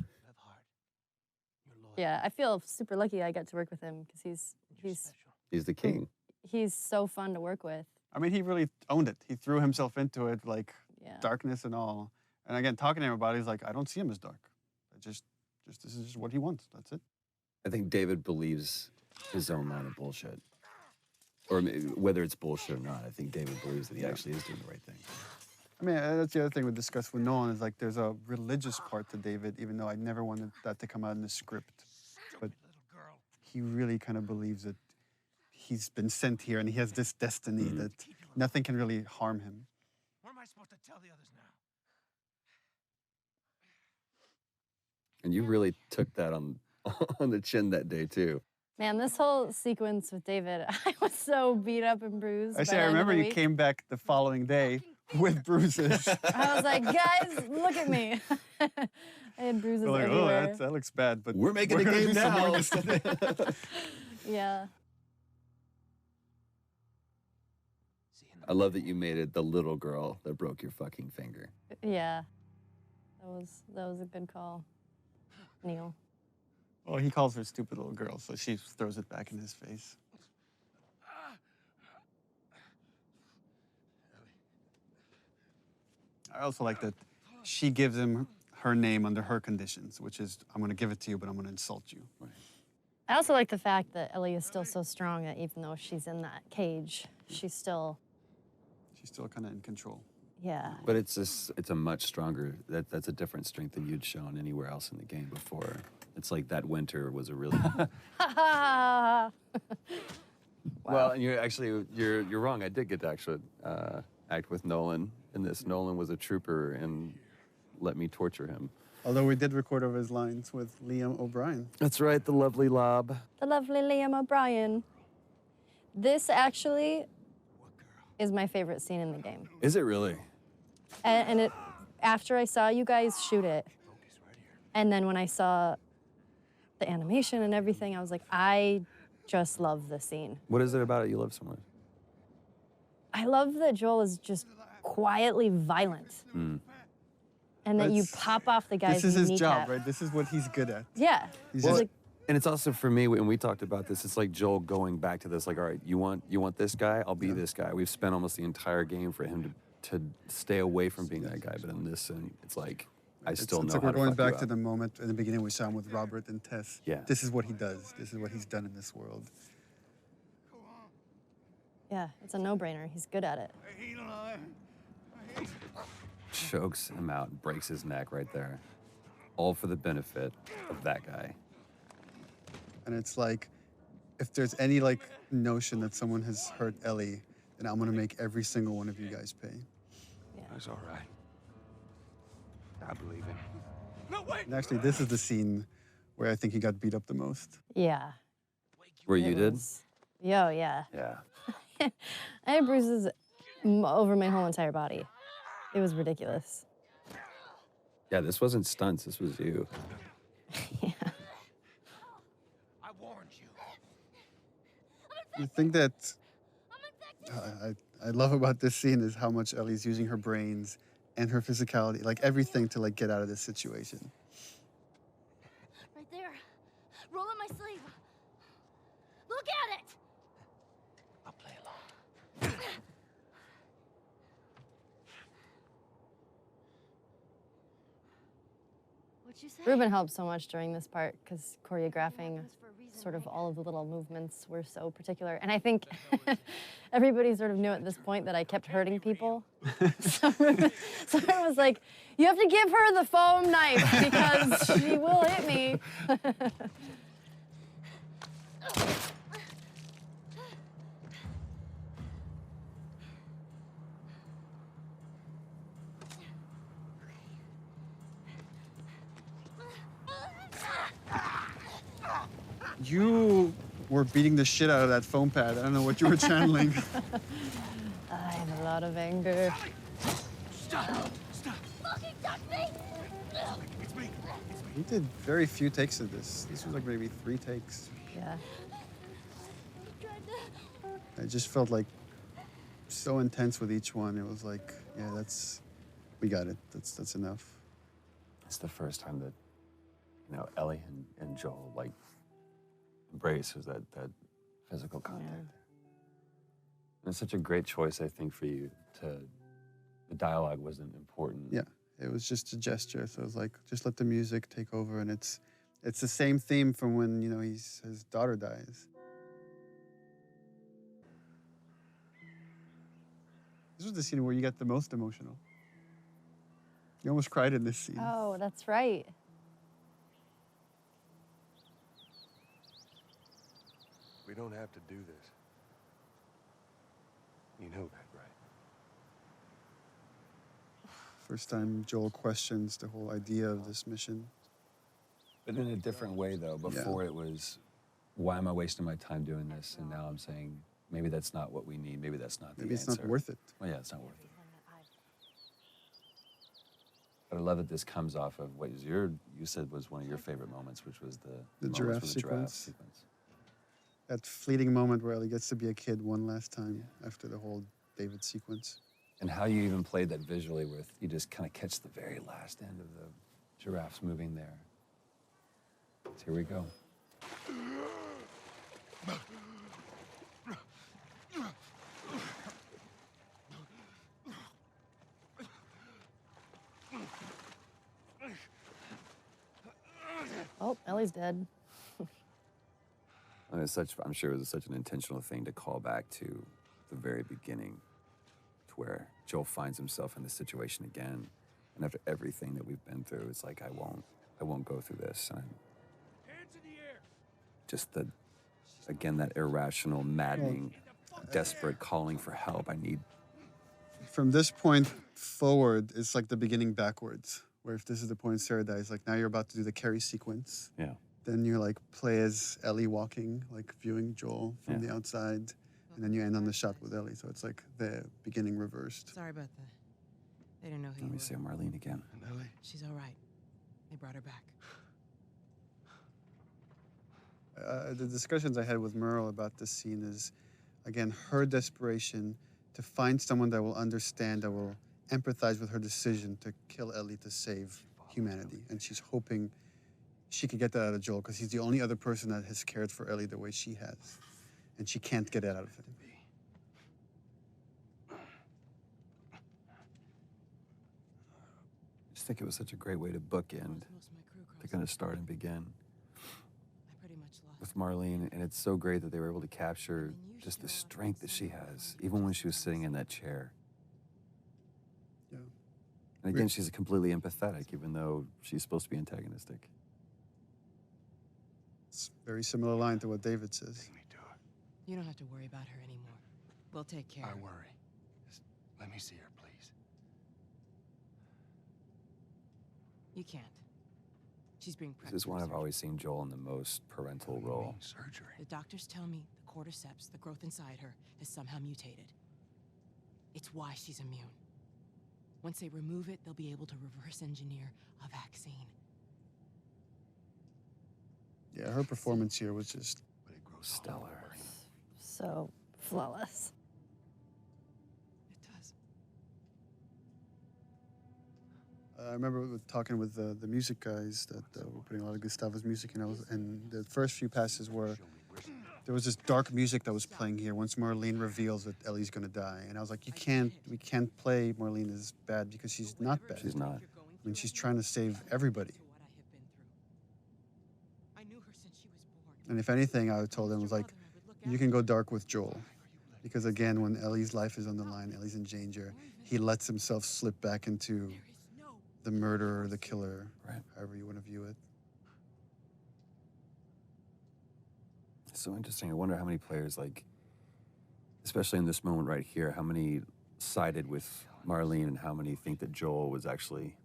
Speaker 3: Yeah, I feel super lucky I got to work with him because
Speaker 2: He's the king.
Speaker 3: he's so fun to work with.
Speaker 1: I mean, he really owned it. He threw himself into it, like
Speaker 3: Yeah.
Speaker 1: darkness and all. And again, talking to him about it, he's like, I don't see him as dark. This is just what he wants. That's it.
Speaker 2: I think David believes his own line of bullshit. Or whether it's bullshit or not, I think David believes that he actually is doing the right thing.
Speaker 1: I mean, that's the other thing we discussed with Nolan is like there's a religious part to David, even though I never wanted that to come out in the script. But he really kind of believes that he's been sent here and he has this destiny that nothing can really harm him.
Speaker 4: What am I supposed to tell the others now?
Speaker 2: And you really took that on the chin that day, too.
Speaker 3: Man, this whole sequence with David, I was so beat up and bruised.
Speaker 1: I say, I remember you came back the following day with bruises.
Speaker 3: I was like, guys, look at me. I had bruises
Speaker 1: We're like,
Speaker 3: everywhere.
Speaker 1: that looks bad, but
Speaker 2: we're making a
Speaker 1: gonna
Speaker 2: game
Speaker 1: do some more
Speaker 2: now.
Speaker 1: instead.
Speaker 3: Yeah.
Speaker 2: I love that you made it the little girl that broke your fucking finger.
Speaker 3: Yeah. That was a good call, Neil.
Speaker 1: Well, he calls her stupid little girl, so she throws it back in his face. I also like that she gives him her name under her conditions, which is, I'm going to give it to you, but I'm going to insult you. Right.
Speaker 3: I also like the fact that Ellie is still so strong that even though she's in that cage, she's still
Speaker 1: kind of in control.
Speaker 3: Yeah.
Speaker 2: But it's a much stronger, that's a different strength than you'd shown anywhere else in the game before. It's like that winter was a really... Well, and you're wrong. I did get to actually act with Nolan in this. Nolan was a trooper and let me torture him.
Speaker 1: Although we did record over his lines with Liam O'Brien.
Speaker 2: That's right, the lovely Lob.
Speaker 3: The lovely Liam O'Brien. This actually is my favorite scene in the game.
Speaker 2: Is it really?
Speaker 3: And it, after I saw you guys shoot it, and then when I saw the animation and everything, I was like, I just love this scene.
Speaker 2: What is it about it you love so much?
Speaker 3: I love that Joel is just quietly violent. And that you pop off the guy's
Speaker 1: This is his
Speaker 3: kneecap.
Speaker 1: job, right? This is what he's good at.
Speaker 3: Yeah.
Speaker 2: Well, and it's also for me, when we talked about this, it's like Joel going back to this, like, all right, you want this guy? I'll be this guy. We've spent almost the entire game for him to stay away from being that guy, but in this, and it's like, I still know
Speaker 1: it's like
Speaker 2: how
Speaker 1: we're
Speaker 2: to
Speaker 1: going
Speaker 2: fuck you
Speaker 1: back
Speaker 2: up.
Speaker 1: to the moment in the beginning we saw him with Robert and Tess.
Speaker 2: Yeah.
Speaker 1: This is what he does. This is what he's done in this world.
Speaker 3: Yeah, it's a no-brainer. He's good at it.
Speaker 2: Chokes him out and breaks his neck right there. All for the benefit of that guy.
Speaker 1: And it's like, if there's any like notion that someone has hurt Ellie, then I'm gonna make every single one of you guys pay.
Speaker 3: Yeah.
Speaker 4: That's all right. I believe him.
Speaker 1: No, wait! And actually, this is the scene where I think he got beat up the most.
Speaker 3: Yeah.
Speaker 2: Where you did?
Speaker 3: Yo, yeah.
Speaker 2: Yeah.
Speaker 3: I had bruises over my whole entire body. It was ridiculous.
Speaker 2: Yeah, this wasn't stunts, this was you.
Speaker 3: Yeah.
Speaker 4: I warned you.
Speaker 1: The thing that I love about this scene is how much Ellie's using her brains and her physicality, like everything to like get out of this situation.
Speaker 8: Right there. Roll up my sleeve. Look at it!
Speaker 4: I'll play along.
Speaker 8: What'd you say?
Speaker 3: Ruben helped so much during this part because choreographing sort of all of the little movements were so particular. And I think everybody sort of knew at this point that I kept hurting people. So Ruben was like, you have to give her the foam knife because she will hit me.
Speaker 1: You were beating the shit out of that foam pad. I don't know what you were channeling.
Speaker 3: I have a lot of anger.
Speaker 4: Stop! Stop!
Speaker 8: Fucking touch me!
Speaker 4: It's me.
Speaker 1: We did very few takes of this. This was like maybe 3 takes.
Speaker 3: Yeah.
Speaker 1: I just felt like so intense with each one. It was like, yeah, we got it. That's enough.
Speaker 2: It's the first time that, you know, Ellie and Joel, like, embraces that physical contact. And it's such a great choice, I think, for you to, the dialogue wasn't important.
Speaker 1: Yeah, it was just a gesture. So it was like, just let the music take over. And it's the same theme from when, you know, his daughter dies. This was the scene where you got the most emotional. You almost cried in this scene.
Speaker 3: Oh, that's right.
Speaker 13: We don't have to do this. You know that, right?
Speaker 1: First time Joel questions the whole idea of this mission.
Speaker 2: But in a different way, though. Before it was, why am I wasting my time doing this? And now I'm saying, maybe that's not what we need. Maybe that's not the answer.
Speaker 1: Maybe it's not worth it.
Speaker 2: Well, yeah, it's not worth it. But I love that this comes off of what you said was one of your favorite moments, which was the
Speaker 1: giraffe sequence. That fleeting moment where Ellie gets to be a kid one last time after the whole David sequence.
Speaker 2: And how you even played that visually with, you just kind of catch the very last end of the giraffes moving there. So here we go.
Speaker 3: Oh, Ellie's dead.
Speaker 2: And I'm sure it was such an intentional thing to call back to the very beginning, to where Joel finds himself in this situation again. And after everything that we've been through, it's like, I won't go through this. And just again, that irrational, maddening, desperate calling for help.
Speaker 1: From this point forward, it's like the beginning backwards, where if this is the point Sarah dies, like now you're about to do the Carrie sequence.
Speaker 2: Yeah.
Speaker 1: Then you like play as Ellie walking, like viewing Joel from the outside, and then you end on the shot with Ellie. So it's like the beginning reversed.
Speaker 7: Sorry about that. They didn't know who
Speaker 2: Let me see Marlene again.
Speaker 10: Ellie?
Speaker 7: She's all right. They brought her back.
Speaker 1: The discussions I had with Merle about this scene is, again, her desperation to find someone that will understand, that will empathize with her decision to kill Ellie to save humanity. And she's hoping she could get that out of Joel because he's the only other person that has cared for Ellie the way she has. And she can't get that out of him.
Speaker 2: I just think it was such a great way to bookend, to kind of start and begin with Marlene. And it's so great that they were able to capture just the strength that she has, even when she was sitting in that chair.
Speaker 1: Yeah.
Speaker 2: And again, she's completely empathetic, even though she's supposed to be antagonistic.
Speaker 1: It's a very similar line to what David says.
Speaker 7: You don't have to worry about her anymore. We'll take care of her.
Speaker 13: I worry. Just let me see her, please.
Speaker 7: You can't. She's being prepped.
Speaker 2: This is one I've always seen Joel in the most parental role.
Speaker 13: Surgery.
Speaker 7: The doctors tell me the cordyceps, the growth inside her, has somehow mutated. It's why she's immune. Once they remove it, they'll be able to reverse engineer a vaccine.
Speaker 1: Yeah, her performance here was just
Speaker 2: stellar.
Speaker 3: So flawless.
Speaker 7: It does.
Speaker 1: I remember talking with the music guys that were putting a lot of Gustavo's music in. And the first few passes were, there was this dark music that was playing here once Marlene reveals that Ellie's gonna die. And I was like, we can't play Marlene as bad because she's not bad.
Speaker 2: She's not.
Speaker 1: I mean, she's trying to save everybody. And if anything, I told him, was like, you can go dark with Joel. Because again, when Ellie's life is on the line, Ellie's in danger, he lets himself slip back into the murderer, the killer, however you want to view it.
Speaker 2: It's so interesting. I wonder how many players, like, especially in this moment right here, how many sided with Marlene and how many think that Joel was actually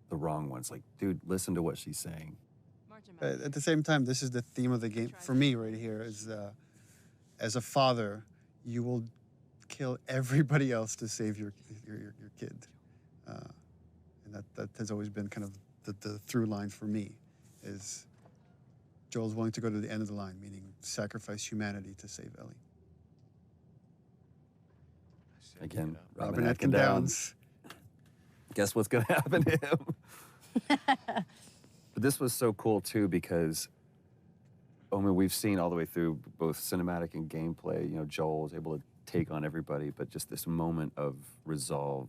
Speaker 2: the wrong ones. Like, dude, listen to what she's saying.
Speaker 1: At the same time, this is the theme of the game for me right here. Is as a father, you will kill everybody else to save your kid, and that has always been kind of the through line for me. Is Joel's willing to go to the end of the line, meaning sacrifice humanity to save Ellie.
Speaker 2: Again,
Speaker 1: Robin Atkin Downs.
Speaker 2: Guess what's going to happen to him? But this was so cool, too, because, I mean, we've seen all the way through both cinematic and gameplay, you know, Joel is able to take on everybody, but just this moment of resolve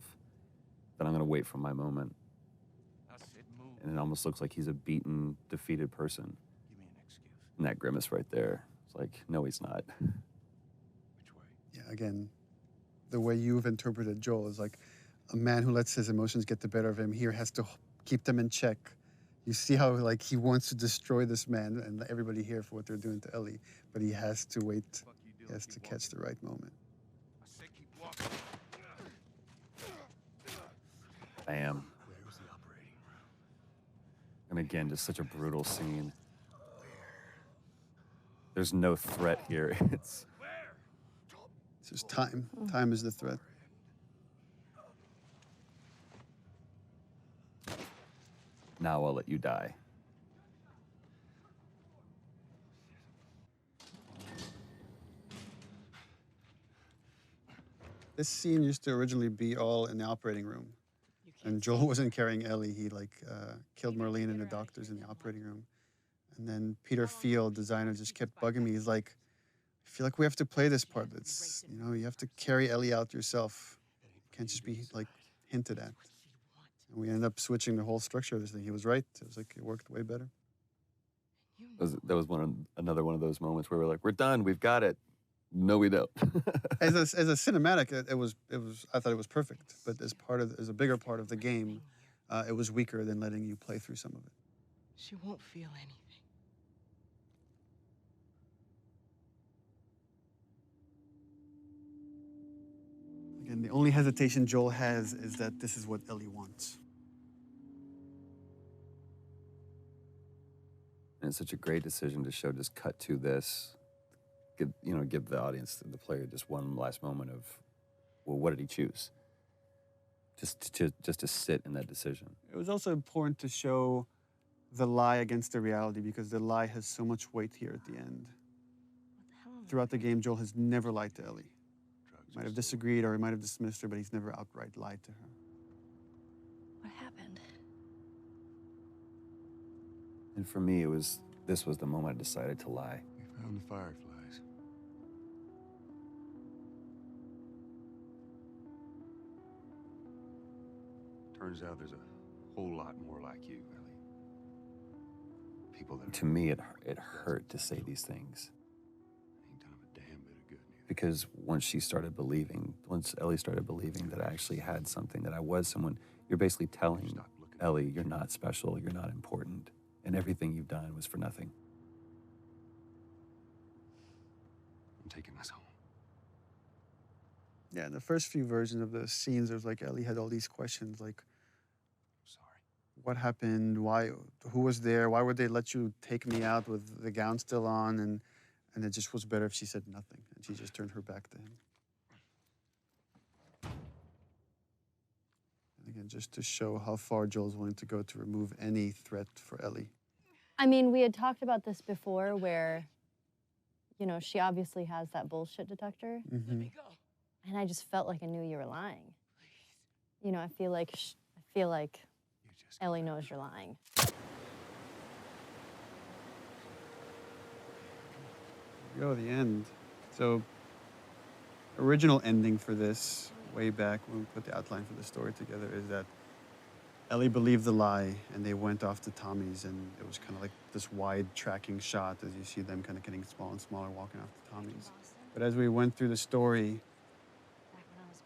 Speaker 2: that I'm going to wait for my moment. And it almost looks like he's a beaten, defeated person.
Speaker 15: Give me an excuse.
Speaker 2: And that grimace right there, it's like, no, he's not.
Speaker 15: Which way?
Speaker 1: Yeah, again, the way you've interpreted Joel is like a man who lets his emotions get the better of him here has to keep them in check. You see how like he wants to destroy this man and everybody here for what they're doing to Ellie, but he has to wait. He has to catch the right moment.
Speaker 9: I said keep walking.
Speaker 2: Bam.
Speaker 15: Where's the operating room?
Speaker 2: And again, just such a brutal scene. There's no threat here. It's
Speaker 1: just time. Time is the threat.
Speaker 2: Now I'll let you die.
Speaker 1: This scene used to originally be all in the operating room. And Joel wasn't carrying Ellie. He killed Marlene and the doctors in the operating room. And then Peter Field, designer, just kept bugging me. He's like, I feel like we have to play this part. It's, you know, you have to carry Ellie out yourself. You can't just be like hinted at. And we ended up switching the whole structure of this thing. He was right. It was like it worked way better.
Speaker 2: That was another one of those moments where we're like, we're done, we've got it. No, we don't.
Speaker 1: As a cinematic, it was. I thought it was perfect. But as a bigger part of the game, it was weaker than letting you play through some of it.
Speaker 7: She won't feel anything.
Speaker 1: Again, the only hesitation Joel has is that this is what Ellie wants.
Speaker 2: And it's such a great decision to show, just cut to this, give the audience, the player, just one last moment of, well, what did he choose? Just to sit in that decision.
Speaker 1: It was also important to show the lie against the reality because the lie has so much weight here at the end. Throughout the game, Joel has never lied to Ellie. He might have disagreed or he might have dismissed her, but he's never outright lied to her.
Speaker 8: What happened?
Speaker 2: And for me, this was the moment I decided to lie.
Speaker 13: We found the fireflies. Turns out there's a whole lot more like you, Ellie. People that
Speaker 2: To me, it hurt to say these things.
Speaker 13: ain't done a damn bit of good neither.
Speaker 2: Because once Ellie started believing that I actually had something, that I was someone, you're basically telling Ellie, you're not special, you're not important, and everything you've done was for nothing.
Speaker 13: I'm taking this home.
Speaker 1: Yeah, in the first few versions of the scenes, there was like Ellie had all these questions like, what happened? Why? Who was there? Why would they let you take me out with the gown still on? And it just was better if she said nothing and she just turned her back to him. And again, just to show how far Joel's willing to go to remove any threat for Ellie.
Speaker 3: I mean, we had talked about this before where, you know, she obviously has that bullshit detector.
Speaker 1: Mm-hmm.
Speaker 3: And I just felt like I knew you were lying. You know, I feel like Ellie knows you're lying.
Speaker 1: Go to the end. So, original ending for this, way back when we put the outline for the story together, is that Ellie believed the lie and they went off to Tommy's, and it was kind of like this wide tracking shot as you see them kind of getting smaller and smaller walking off to Tommy's. But as we went through the story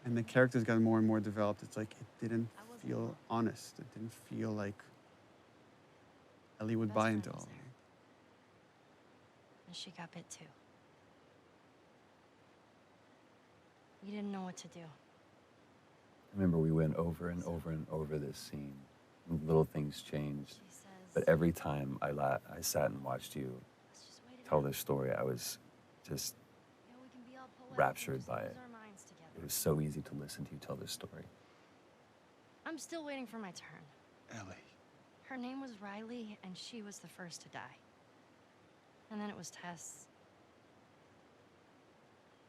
Speaker 1: and the characters got more and more developed, it's like it didn't feel honest. It didn't feel like Ellie would buy into all of it.
Speaker 8: And she got bit too. We didn't know what to do.
Speaker 2: I remember we went over and over and over this scene. Little things changed. But every time I sat and watched you tell this story, I was just raptured by it. It was so easy to listen to you tell this story.
Speaker 8: I'm still waiting for my turn.
Speaker 1: Ellie.
Speaker 8: Her name was Riley, and she was the first to die. And then it was Tess.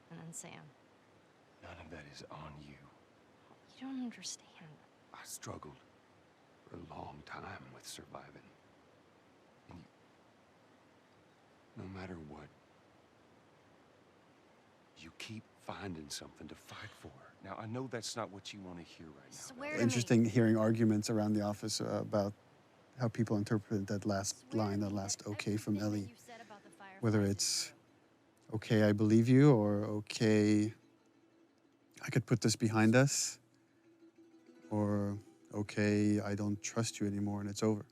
Speaker 8: And then Sam.
Speaker 13: None of that is on you.
Speaker 3: You don't understand.
Speaker 13: I struggled for a long time with surviving. And no matter what, you keep finding something to fight for. Now, I know that's not what you want to hear right now.
Speaker 8: Swear to me.
Speaker 1: Interesting hearing arguments around the office about how people interpret that last line, the last okay from Ellie. Whether it's, okay, I believe you, or okay, I could put this behind us, or okay, I don't trust you anymore and it's over.